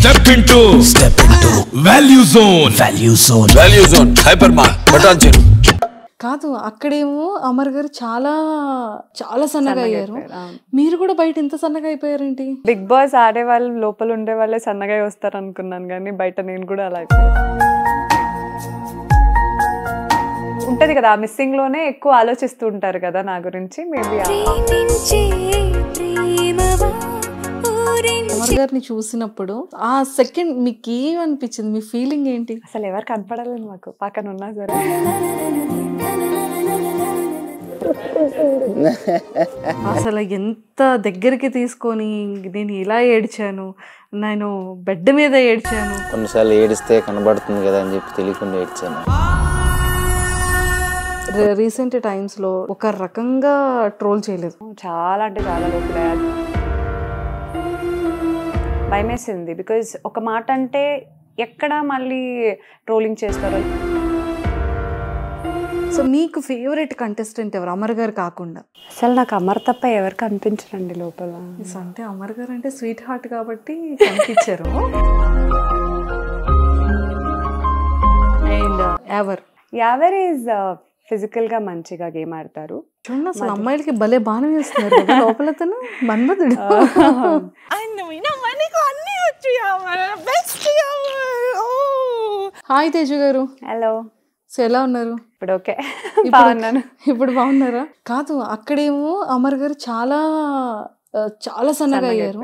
Step into Value Zone. Value Zone. Hypermart. Button Zero. కాదు అక్కడేమో అమర్ గారు చాలా చాలా సన్నగా అయ్యారు. మీరు కూడా బయట ఇంత సన్నగా అయిపోయారేంటి? బిగ్ బాస్ ఆడే వాళ్ళు లోపల ఉండే వాళ్ళే సన్నగా వస్తారు అనుకున్నాను, కానీ బయట నేను కూడా అలా అయిపోయాను. ఉంటది కదా, మిస్సింగ్ లోనే ఎక్కువ ఆలోచిస్తూ ఉంటారు కదా నా గురించి. మేబీ అమర్ గారిని చూసినప్పుడు ఆ సెకండ్ మీకు ఏమనిపించింది? మీ ఫీలింగ్ ఏంటి? అసలు ఎవరు కనపడలేదు మాకు, పక్కన ఉన్నా సరే. అసలు ఎంత దగ్గరికి తీసుకొని నేను ఇలా ఏడ్చాను, నేను బెడ్ మీద ఏడ్చాను. కొన్నిసార్లు ఏడిస్తే కనబడుతుంది కదా అని చెప్పి తెలియకుండా ఏడ్చాను. రీసెంట్ టైమ్స్ లో ఒక రకంగా ట్రోల్ చేయలేదు, చాలా అంటే చాలా లోపల భయమేసింది. బికాజ్ ఒక మాట అంటే ఎక్కడ మళ్ళీ ట్రోలింగ్ చేస్తారో. సో మీకు ఫేవరెట్ కంటెస్టెంట్ ఎవరు అమర్ గారు కాకుండా? అసలు నాకు అమర్ తప్ప ఎవరు కనిపించరండి లోపల. అంటే అమర్ గారు అంటే స్వీట్ హార్ట్ కాబట్టి కనిపించారు. అండ్ యావర్ ఈజ్ ఫిజికల్ గా మంచిగా గేమ్ ఆడతారు. చూడండి అసలు అమ్మాయిలకి భలే బాగానే వేస్తున్నారు లోపల. తను మన్మధుడు. హాయ్ తేజు గారు. హలో. సో ఎలా ఉన్నారు? ఇప్పుడు ఓకే, బాగున్నాను. ఇప్పుడు బాగున్నారా? కాదు అక్కడేమో అమర్ గారు చాలా చాలా సన్నగా అయ్యారు.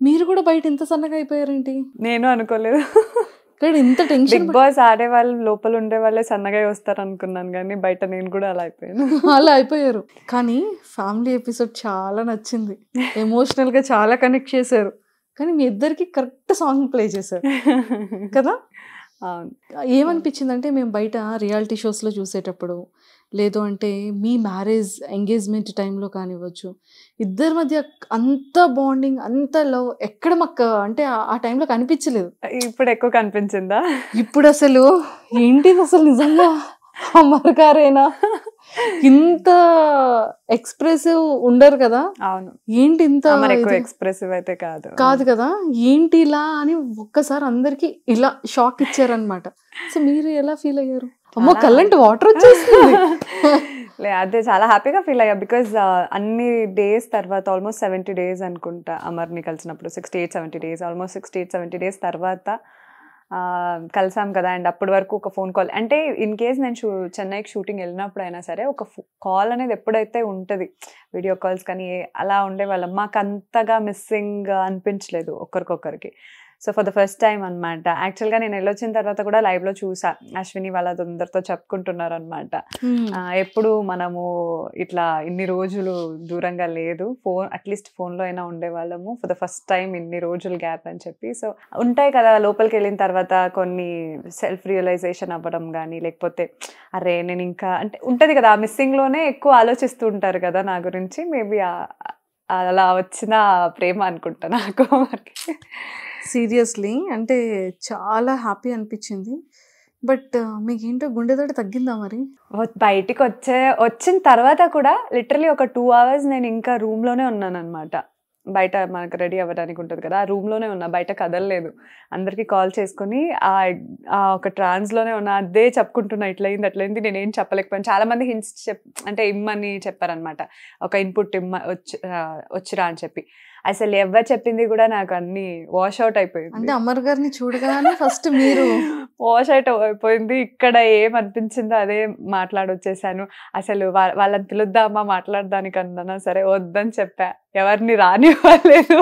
మీరు కూడా బయట ఇంత సన్నగా అయిపోయారేంటి? నేను అనుకోలేదు. ఇంత టెన్షన్. బిగ్ బాస్ ఆడే వాళ్ళు లోపల ఉండే వాళ్ళే సన్నగా వస్తారు అనుకున్నాను, కానీ బయట నేను కూడా అలా అయిపోయాను. అలా అయిపోయారు. కానీ ఫ్యామిలీ ఎపిసోడ్ చాలా నచ్చింది, ఎమోషనల్ గా చాలా కనెక్ట్ చేశారు. కానీ మీ ఇద్దరికి కరెక్ట్ సాంగ్ ప్లే చేశారు కదా. ఏమనిపించింది అంటే మేము బయట రియాలిటీ షోస్లో చూసేటప్పుడు, లేదు అంటే మీ మ్యారేజ్ ఎంగేజ్మెంట్ టైంలో కానివ్వచ్చు, ఇద్దరి మధ్య అంత బాండింగ్ అంత లవ్ ఎక్కడ మాకు అంటే ఆ టైంలో కనిపించలేదు. ఇప్పుడు ఎక్కువ కనిపించిందా? ఇప్పుడు అసలు ఏంటిది అసలు నిజంగా అమర్ గారేనా? ఇంత ఎక్స్ప్రెసివ్ ఉండరు కదా. అవును. ఏంటి ఇంత ఎక్స్ప్రెసివ్ అయితే కాదు కదా, ఏంటి ఇలా అని ఒక్కసారి అందరికి ఇలా షాక్ ఇచ్చారనమాట. సో మీరు ఎలా ఫీల్ అయ్యారు? అమ్మో కళ్ళంటి వాటర్ వచ్చేస్తుంది. అదే చాలా హ్యాపీగా ఫీల్ అయ్యా. బికాజ్ అన్ని డేస్ తర్వాత ఆల్మోస్ట్ 70 days అనుకుంటా అమర్ని కలిసినప్పుడు. 68-70 days, ఆల్మోస్ట్ 68-70 days తర్వాత కలిసాం కదా. అండ్ అప్పటి వరకు ఒక ఫోన్ కాల్ అంటే ఇన్ కేస్ నేను చెన్నైకి షూటింగ్ వెళ్ళినప్పుడు అయినా సరే ఒక కాల్ అనేది ఎప్పుడైతే ఉంటుంది, వీడియో కాల్స్ కానీ అలా ఉండేవాళ్ళం. మాకు అంతగా మిస్సింగ్ అనిపించలేదు ఒకరికొకరికి. So for the first time అనమాట. యాక్చువల్గా నేను వెళ్ళొచ్చిన తర్వాత కూడా లైవ్లో చూసా, అశ్విని వాళ్ళందరితో చెప్పుకుంటున్నారు అనమాట. ఎప్పుడు మనము ఇట్లా ఇన్ని రోజులు దూరంగా లేదు, అట్లీస్ట్ ఫోన్లో అయినా ఉండేవాళ్ళము, ఫర్ ద ఫస్ట్ టైం ఇన్ని రోజులు గ్యాప్ అని చెప్పి. సో ఉంటాయి కదా లోపలికి వెళ్ళిన తర్వాత కొన్ని సెల్ఫ్ రియలైజేషన్ అవ్వడం కానీ, లేకపోతే అరే నేను ఇంకా అంటే ఉంటుంది కదా, మిస్సింగ్లోనే ఎక్కువ ఆలోచిస్తూ ఉంటారు కదా నా గురించి. మేబీ అలా వచ్చిన ప్రేమ అనుకుంటా నాకు. సీరియస్లీ అంటే చాలా హ్యాపీ అనిపించింది. బట్ మీకేంటో గుండెదడి తగ్గిందా మరి? బయటికి వచ్చిన తర్వాత కూడా లిటరలీ ఒక 2 hours నేను ఇంకా రూమ్లోనే ఉన్నాను అనమాట. బయట మనకు రెడీ అవ్వడానికి ఉంటుంది కదా, ఆ రూమ్లోనే ఉన్నా, బయట కదలలేదు. అందరికీ కాల్ చేసుకొని ఒక ట్రాన్స్లోనే ఉన్నా, అదే చెప్పుకుంటున్నా, ఇట్లయింది అట్లయింది. నేనేం చెప్పలేకపోయాను. చాలామంది హింట్స్ ఇమ్మని చెప్పారనమాట, ఒక ఇన్పుట్ వచ్చిరా అని చెప్పి. అసలు ఎవరు చెప్పింది కూడా నాకు అన్ని వాష్ అవుట్ అయిపోయింది. అంటే అమర్ గారిని చూడగానే ఫస్ట్ మీరు వాష్ అవుట్ అయిపోయింది. ఇక్కడ ఏమనిపించిందో అదే మాట్లాడొచ్చేసాను. అసలు వాళ్ళని పిలుద్దామా మాట్లాడడానికన్నా సరే వద్దని చెప్పా, ఎవరిని రానివ్వలేదు.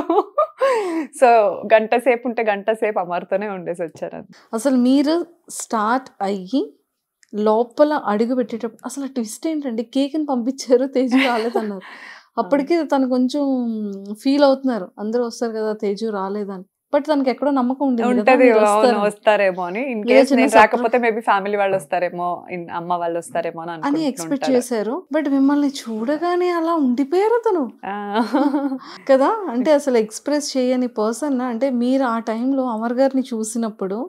సో గంట సేపు ఉంటే గంట సేపు అమర్తోనే ఉండేసి వచ్చారు. అసలు మీరు స్టార్ట్ అయ్యి లోపల అడుగు పెట్టేటప్పుడు అసలు ట్విస్ట్ ఏంటంటే కేక్ని పంపించారు, తేజు రాలేదన్నారు. అప్పటికి తను కొంచెం ఫీల్ అవుతున్నారు, అందరూ వస్తారు కదా తేజు రాలేదని. బట్ తనకి ఎక్కడో నమ్మకం ఉంటది వస్తారేమో అని. ఇన్ కేస్ నేను రాకపోతే మేబీ ఫ్యామిలీ వాళ్ళు వస్తారేమో, అమ్మ వాళ్ళు వస్తారేమో అని ఎక్స్పెక్ట్ చేశారు. బట్ మిమ్మల్ని చూడగానే అలా ఉండిపోయారు తను కదా. అంటే అసలు ఎక్స్ప్రెస్ చేయని పర్సన్. అంటే మీరు ఆ టైంలో అమర్ గారిని చూసినప్పుడు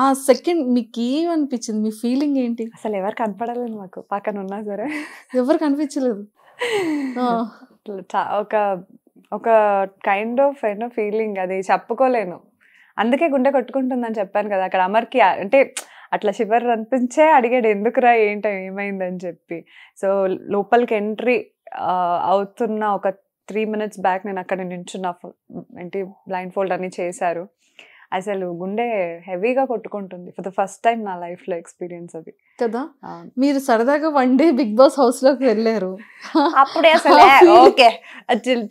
ఆ సెకండ్ మీకు ఏమనిపించింది? మీ ఫీలింగ్ ఏంటి? అసలు ఎవరు కనపడలేదు మాకు, పక్కన ఉన్నా సరే ఎవరు కనిపించలేదు. ఒక కైండ్ ఆఫ్ ఫీలింగ్, అది చెప్పుకోలేను. అందుకే గుండె కొట్టుకుంటుందని చెప్పాను కదా. అక్కడ అమర్కి అంటే అట్లా షివర్ అనిపించే అడిగాడు, ఎందుకురా ఏంటో ఏమైందని చెప్పి. సో లోపలికి ఎంట్రీ అవుతున్న ఒక 3 minutes బ్యాక్ నేను అక్కడ నించున్న, ఏంటి బ్లైండ్ ఫోల్డ్ అని చేశారు. అసలు గుండె హెవీగా కొట్టుకుంటుంది. ఫర్ ద ఫస్ట్ టైం నా లైఫ్లో ఎక్స్పీరియన్స్ అది కదా. మీరు సరదాగా one day big boss house లోకి వెళ్ళారు, అప్పుడే అసలు ఓకే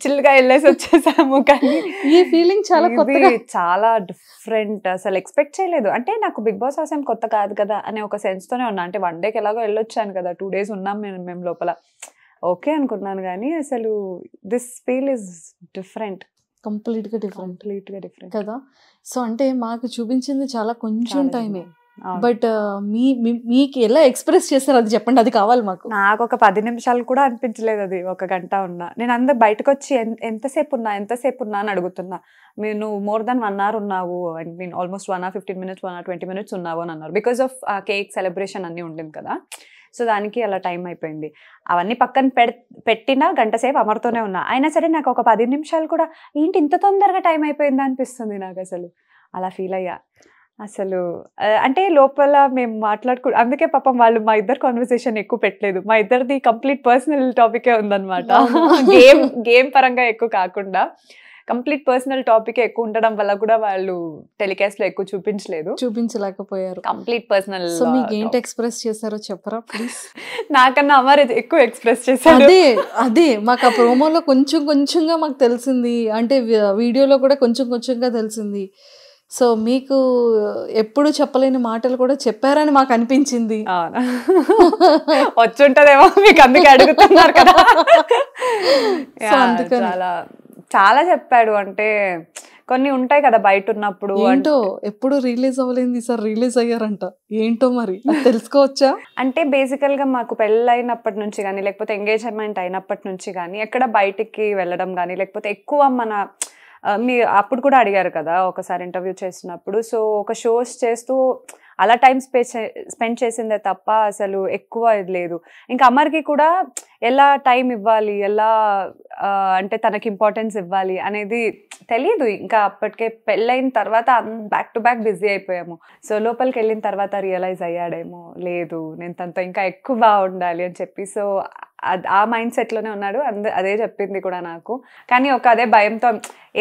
చిల్గా వెళ్ళేసి వచ్చేసాము. కానీ ఈ ఫీలింగ్ చాలా కొత్తగా, చాలా డిఫరెంట్. అసలు ఎక్స్పెక్ట్ చేయలేదు. అంటే నాకు బిగ్ బాస్ హౌస్ ఏం కొత్త కాదు కదా అనే ఒక సెన్స్ తోనే ఉన్నా. అంటే వన్ డేకి ఎలాగో వెళ్ళొచ్చాను కదా, 2 days ఉన్నాం మేము లోపల, ఓకే అనుకున్నాను. కానీ అసలు this feel is different, complete గా డిఫరెంట్ కదా. సో అంటే మాకు చూపించింది చాలా కొంచెం టైమే, బట్ మీకు ఎలా ఎక్స్ప్రెస్ చేస్తారు అది చెప్పండి, అది కావాలి మాకు. నాకు ఒక 10 నిమిషాలు కూడా అనిపించలేదు అది, 1 గంట ఉన్నా. నేను అందరు బయటకు వచ్చి ఎంతసేపు ఉన్నా అని అడుగుతున్నా. నువ్వు మోర్ దాన్ 1 hour ఉన్నావు, I mean almost 1 hour 15 minutes 1 hour 20 minutes ఉన్నావు అని అన్నారు. బికాస్ ఆఫ్ కేక్ సెలబ్రేషన్ అన్నీ ఉండింది కదా, సో దానికి అలా టైం అయిపోయింది. అవన్నీ పక్కన పెట్టినా గంట సేపు అమర్తోనే ఉన్నా. అయినా సరే నాకు ఒక 10 నిమిషాలు కూడా ఏంటి ఇంత తొందరగా టైం అయిపోయిందా అనిపిస్తుంది నాకు. అసలు అలా ఫీల్ అయ్యా. అసలు అంటే లోపల మేము అందుకే పాపం వాళ్ళు మా ఇద్దరు కాన్వర్సేషన్ ఎక్కువ పెట్టలేదు. మా ఇద్దరిది కంప్లీట్ పర్సనల్ టాపికే ఉందన్నమాట. గేమ్ పరంగా ఎక్కువ కాకుండా కంప్లీట్ పర్సనల్ టాపిక్ ఎక్కువ ఉండడం వల్ల కూడా వాళ్ళు టెలికాస్ట్ లో ఎక్కువ చూపించలేకపోయారు. Complete personal. సో మీకు ఏంటి ఎక్స్ప్రెస్ చేశారో చెప్పరా ప్లీజ్. నాకన్నా అమర్ ఎక్కువ ఎక్స్ప్రెస్ చేశారు. అదే మాకు ఆ ప్రోమోలో కొంచెంగా మాకు తెలిసింది, అంటే వీడియోలో కూడా కొంచెంగా తెలిసింది. సో మీకు ఎప్పుడు చెప్పలేని మాటలు కూడా చెప్పారని మాకు అనిపించింది. వచ్చుంటదేమో మీకు, అందుకే అడుగుతున్నారు కదా. చాలా చెప్పాడు. అంటే కొన్ని ఉంటాయి కదా బయట ఉన్నప్పుడు, ఏంటో ఎప్పుడు రిలీజ్ అవ్వలేదు, సార్ రిలీజ్ అయ్యారంట. ఏంటో మరి తెలుసుకోవచ్చా? అంటే బేసికల్ గా మాకు పెళ్ళైనప్పటి నుంచి కానీ, లేకపోతే ఎంగేజ్మెంట్ అయినప్పటి నుంచి కానీ ఎక్కడ బయటికి వెళ్ళడం కానీ, లేకపోతే ఎక్కువ మన మీరు అప్పుడు కూడా అడిగారు కదా ఒకసారి ఇంటర్వ్యూ చేసినప్పుడు. సో ఒక షోస్ చేస్తూ అలా టైం స్పెండ్ చేసిందే తప్ప అసలు ఎక్కువ ఇది లేదు. ఇంకా అమర్కి కూడా ఎలా టైం ఇవ్వాలి, ఎలా అంటే తనకి ఇంపార్టెన్స్ ఇవ్వాలి అనేది తెలియదు. ఇంకా అప్పటికే పెళ్ళైన తర్వాత బ్యాక్ టు బ్యాక్ బిజీ అయిపోయాము. సో లోపలికి వెళ్ళిన తర్వాత రియలైజ్ అయ్యాడేమో, లేదు నేను తనతో ఇంకా ఎక్కువ బాగుండాలి అని చెప్పి. సో ఆ మైండ్ సెట్లోనే ఉన్నాడు. అదే చెప్పింది కూడా నాకు. కానీ అదే భయంతో,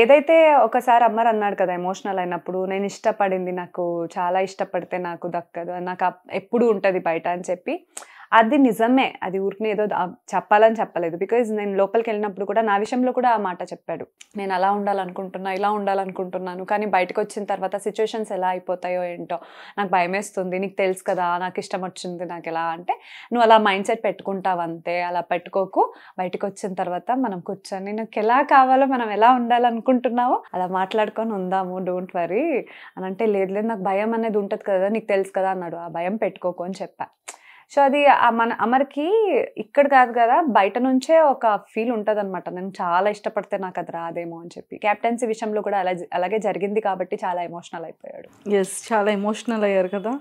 ఏదైతే ఒకసారి అమ్మర్ అన్నాడు కదా ఎమోషనల్ అయినప్పుడు, నేను ఇష్టపడింది నాకు చాలా ఇష్టపడితే నాకు దక్కదు, నాకు ఎప్పుడు ఉంటుంది బయట అని చెప్పి, అది నిజమే. అది ఊరికి ఏదో చెప్పాలని చెప్పలేదు. బికాజ్ నేను లోపలికి వెళ్ళినప్పుడు కూడా నా విషయంలో కూడా ఆ మాట చెప్పాడు. నేను అలా ఉండాలనుకుంటున్నా, ఇలా ఉండాలనుకుంటున్నాను, కానీ బయటకు వచ్చిన తర్వాత సిచ్యువేషన్స్ ఎలా అయిపోతాయో ఏంటో నాకు భయం వేస్తుంది. నీకు తెలుసు కదా నాకు ఇష్టం వచ్చింది నాకు ఎలా అంటే, నువ్వు అలా మైండ్ సెట్ పెట్టుకుంటావు అంతే, అలా పెట్టుకోకు. బయటకు వచ్చిన తర్వాత మనం కూర్చొని నాకు ఎలా కావాలో, మనం ఎలా ఉండాలనుకుంటున్నావో అలా మాట్లాడుకొని ఉందాము, డోంట్ వరీ అని అంటే, లేదు నాకు భయం అనేది ఉంటుంది కదా, నీకు తెలుసు కదా అన్నాడు. ఆ భయం పెట్టుకోకు అని చెప్పా. సో అది మన అమర్కి ఇక్కడ కాదు కదా, బయట నుంచే ఒక ఫీల్ ఉంటుంది అనమాట. నేను చాలా ఇష్టపడితే నాకు అది రాదేమో అని చెప్పి. క్యాప్టెన్సీ విషయంలో కూడా అలాగే జరిగింది కాబట్టి చాలా ఎమోషనల్ అయిపోయాడు. చాలా ఎమోషనల్ అయ్యారు కదా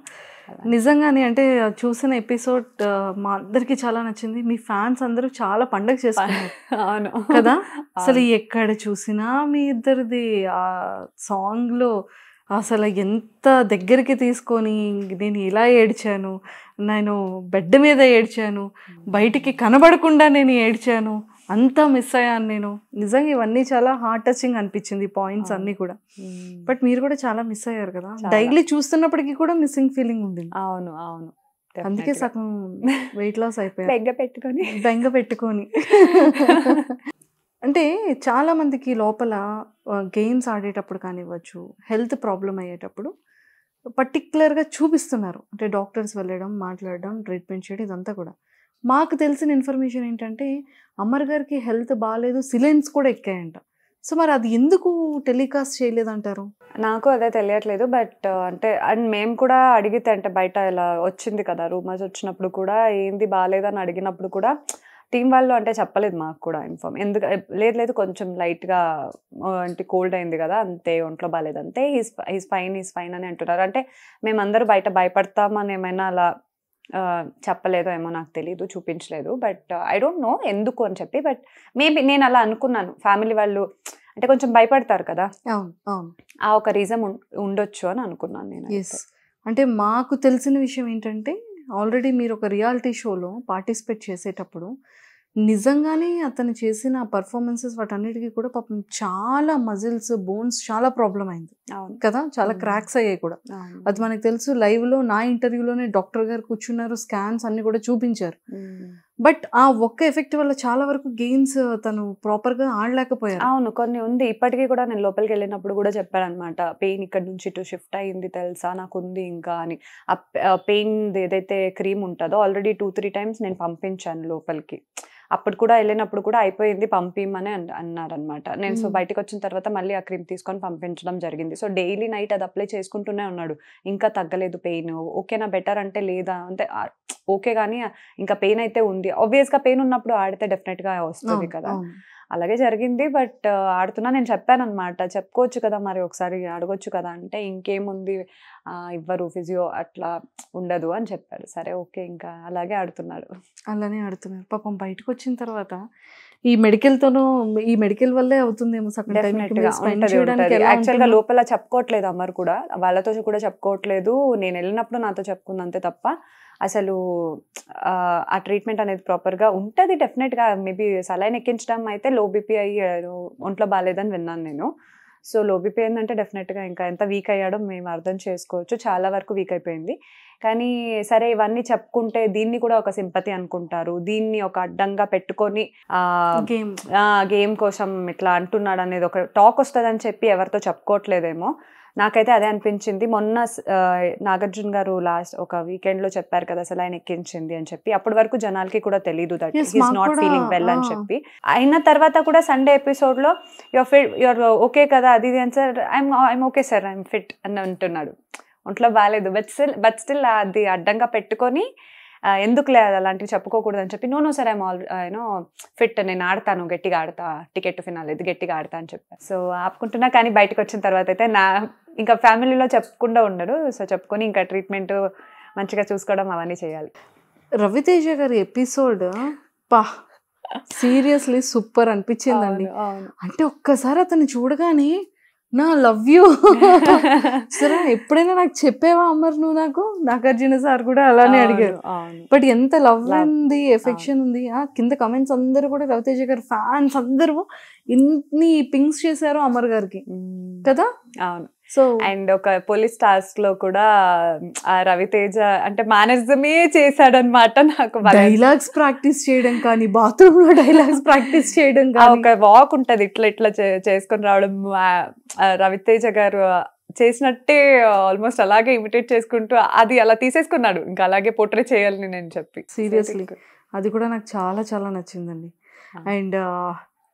నిజంగానే. అంటే చూసిన ఎపిసోడ్ మా అందరికి చాలా నచ్చింది. మీ ఫ్యాన్స్ అందరూ చాలా పండగ చేసుకున్నారు. అవును కదా. అసలు ఎక్కడ చూసినా మీ ఇద్దరిది ఆ సాంగ్లో అసలు ఎంత దగ్గరికి తీసుకొని, నేను ఇలా ఏడ్చాను, నేను బెడ్ మీద ఏడ్చాను, బయటికి కనబడకుండా నేను ఏడ్చాను, అంతా మిస్ అయ్యాను నేను. నిజంగా ఇవన్నీ చాలా హార్ట్ టచింగ్ అనిపించింది పాయింట్స్ అన్నీ కూడా. బట్ మీరు కూడా చాలా మిస్ అయ్యారు కదా, డైలీ చూస్తున్నప్పటికీ కూడా మిస్సింగ్ ఫీలింగ్ ఉంది. అవును అవును, అందుకే సగం వెయిట్ లాస్ అయిపోయారు బెంగ పెట్టుకొని. అంటే చాలామందికి లోపల గేమ్స్ ఆడేటప్పుడు కానివ్వచ్చు, హెల్త్ ప్రాబ్లం అయ్యేటప్పుడు పర్టిక్యులర్గా చూపిస్తున్నారు. అంటే డాక్టర్స్ వెళ్ళడం, మాట్లాడడం, ట్రీట్మెంట్ చేయడం, ఇదంతా కూడా. మాకు తెలిసిన ఇన్ఫర్మేషన్ ఏంటంటే అమర్ గారికి హెల్త్ బాగాలేదు, సిలైన్స్ కూడా ఎక్కాయంట. సో మరి అది ఎందుకు టెలికాస్ట్ చేయలేదంటారు? నాకు అదే తెలియట్లేదు. బట్ అంటే అండ్ మేము కూడా అడిగితే, అంటే బయట ఇలా వచ్చింది కదా రూమర్స్ వచ్చినప్పుడు కూడా, ఏంది బాగాలేదని అడిగినప్పుడు కూడా టీం వాళ్ళు అంటే చెప్పలేదు మాకు కూడా ఇన్ఫార్మ్. ఎందుకు లేదు కొంచెం లైట్గా అంటే కోల్డ్ అయింది కదా అంతే, ఒంట్లో బాగాలేదు అంతే, హీస్ ఫైన్ అని అంటున్నారు. అంటే మేమందరూ బయట భయపడతామని ఏమైనా అలా చెప్పలేదో ఏమో నాకు తెలీదు, చూపించలేదు. బట్ ఐ డోంట్ నో ఎందుకు అని చెప్పి. బట్ మేబీ నేను అలా అనుకున్నాను, ఫ్యామిలీ వాళ్ళు అంటే కొంచెం భయపడతారు కదా, అవును అవును ఆ ఒక రీజన్ ఉండొచ్చు అని అనుకున్నాను నేను. ఎస్. అంటే మాకు తెలిసిన విషయం ఏంటంటే ఆల్రెడీ మీరు ఒక రియాలిటీ షోలో పార్టిసిపేట్ చేసేటప్పుడు నిజంగానే అతను చేసిన పర్ఫార్మెన్సెస్ వాటన్నిటికీ కూడా పాపం చాలా మజిల్స్ బోన్స్ చాలా ప్రాబ్లం అయింది కదా, చాలా క్రాక్స్ అయ్యాయి కూడా. అది మనకు తెలుసు. లైవ్లో నా ఇంటర్వ్యూలోనే డాక్టర్ గారు కూర్చున్నారు, స్కాన్స్ అన్ని కూడా చూపించారు. బట్ ఆ ఒక్క ఎఫెక్ట్ వల్ల చాలా వరకు గేమ్స్ తను ప్రాపర్గా ఆడలేకపోయారు. అవును, కొన్ని ఉంది ఇప్పటికీ కూడా. నేను లోపలికి వెళ్ళినప్పుడు కూడా చెప్పాను అనమాట, పెయిన్ ఇక్కడ నుంచి ఇటు షిఫ్ట్ అయ్యింది తెలుసా నాకు ఉంది ఇంకా అని. ఆ పెయిన్ ఏదైతే క్రీమ్ ఉంటుందో ఆల్రెడీ 2-3 టైమ్స్ నేను పంపించాను లోపలికి. అప్పుడు కూడా వెళ్ళినప్పుడు కూడా అయిపోయింది పంపిమని అన్నారనమాట. నేను సో బయటకు వచ్చిన తర్వాత మళ్ళీ ఆ క్రీమ్ తీసుకొని పంపించడం జరిగింది. సో డైలీ నైట్ అది అప్లై చేసుకుంటూనే ఉన్నాడు. ఇంకా తగ్గలేదు పెయిన్. ఓకేనా బెటర్ అంటే లేదా అంటే ఓకే, కానీ ఇంకా పెయిన్ అయితే ఉంది. ఆబ్వియస్గా పెయిన్ ఉన్నప్పుడు ఆడితే డెఫినెట్గా వస్తుంది కదా, అలాగే జరిగింది. బట్ ఆడుతున్నా. నేను చెప్పాను అనమాట, చెప్పుకోవచ్చు కదా మరి ఒకసారి అడగొచ్చు కదా అంటే ఇంకేముంది ఇవ్వరు ఫిజియో అట్లా ఉండదు అని చెప్పాడు. సరే ఓకే, ఇంకా అలాగే ఆడుతున్నాడు. అలానే ఆడుతున్నారు. పాపం బయటకు వచ్చిన తర్వాత ఈ మెడికల్ వల్లే అవుతుందేమో సగం టైం స్పెండ్ చేయడానికి. యాక్చువల్గా లోపల చెప్పుకోవట్లేదు అమర్ కూడా, వాళ్ళతో కూడా చెప్పుకోవట్లేదు. నేను వెళ్ళినప్పుడు నాతో చెప్పుకుంది అంతే తప్ప అసలు ఆ ట్రీట్మెంట్ అనేది ప్రాపర్గా ఉంటుంది. డెఫినెట్గా మేబీ సలైన్ ఎక్కించడం అయితే లో బీపీ అయ్యి ఒంట్లో బాగాలేదని విన్నాను నేను. సో లో బీపీ ఏంటంటే డెఫినెట్గా ఇంకా ఎంత వీక్ అయ్యాడో మేము అర్థం చేసుకోవచ్చు. చాలా వరకు వీక్ అయిపోయింది. కానీ సరే ఇవన్నీ చెప్పుకుంటే దీన్ని కూడా ఒక సింపతి అనుకుంటారు, దీన్ని ఒక అడ్డంగా పెట్టుకొని గేమ్ కోసం ఇట్లా అంటున్నాడు అనేది ఒక టాక్ వస్తుందని చెప్పి ఎవరితో చెప్పుకోవట్లేదేమో. నాకైతే అదే అనిపించింది. మొన్న నాగార్జున గారు లాస్ట్ ఒక వీకెండ్లో చెప్పారు కదా అసలు ఆయన ఎక్కించింది అని చెప్పి. అప్పటి వరకు జనాలకి కూడా తెలీదు that he's not feeling well అని చెప్పి. అయిన తర్వాత కూడా సండే ఎపిసోడ్లో యువర్ ఓకే కదా అది ఇది అని sir I'm okay sir I'm fit అని అంటున్నాడు. ఒంట్లో బాగాలేదు బట్ స్టిల్ అది అడ్డంగా పెట్టుకొని ఎందుకు లేదు అలాంటివి చెప్పుకోకూడదు అని చెప్పి నో సార్ ఐఎమ్ ఫిట్, నేను ఆడతాను, గట్టిగా ఆడతా, టికెట్ ఫినాల్ ఇది గట్టిగా ఆడతా అని చెప్పాను. సో ఆపుకుంటున్నా. కానీ బయటకు వచ్చిన తర్వాత అయితే ఇంకా ఫ్యామిలీలో చెప్పకుండా ఉండరు. సో చెప్పుకొని ఇంకా ట్రీట్మెంట్ మంచిగా చూసుకోవడం అవన్నీ చేయాలి. రవితేజ గారి ఎపిసోడ్ సీరియస్లీ సూపర్ అనిపించిందండి. అంటే ఒక్కసారి అతను చూడగానే నా లవ్ యూ సరే ఎప్పుడైనా నాకు చెప్పేవా అమర్ నువ్వు నాకు. నాగార్జున సార్ కూడా అలానే అడిగారు. బట్ ఎంత లవ్ ఉంది, ఎఫెక్షన్ ఉంది. కింద కమెంట్స్ అందరూ కూడా రవితేజ గారి ఫ్యాన్స్ అందరూ ఎన్ని పింగ్స్ చేశారో అమర్ గారికి కదా. అవును. సో అండ్ ఒక పోలీస్ టాస్క్ లో కూడా రవితేజ అంటే మేనేజమే చేశాడనమాట. నాకు డైలాగ్స్ ప్రాక్టీస్ చేయడం కానీ, బాత్రూమ్ లో డైలాగ్స్ ప్రాక్టీస్ చేయడం కానీ, ఒక వాక్ ఉంటది ఇట్లా ఇట్లా చేసుకొని రావడం. రవితేజ గారు చేసినట్టే ఆల్మోస్ట్ అలాగే ఇమిటేట్ చేసుకుంటూ అది అలా తీసేసుకున్నాడు. ఇంకా అలాగే పోర్ట్రే చేయాలని నేను చెప్పి. సీరియస్లీ అది కూడా నాకు చాలా చాలా నచ్చిందండి. అండ్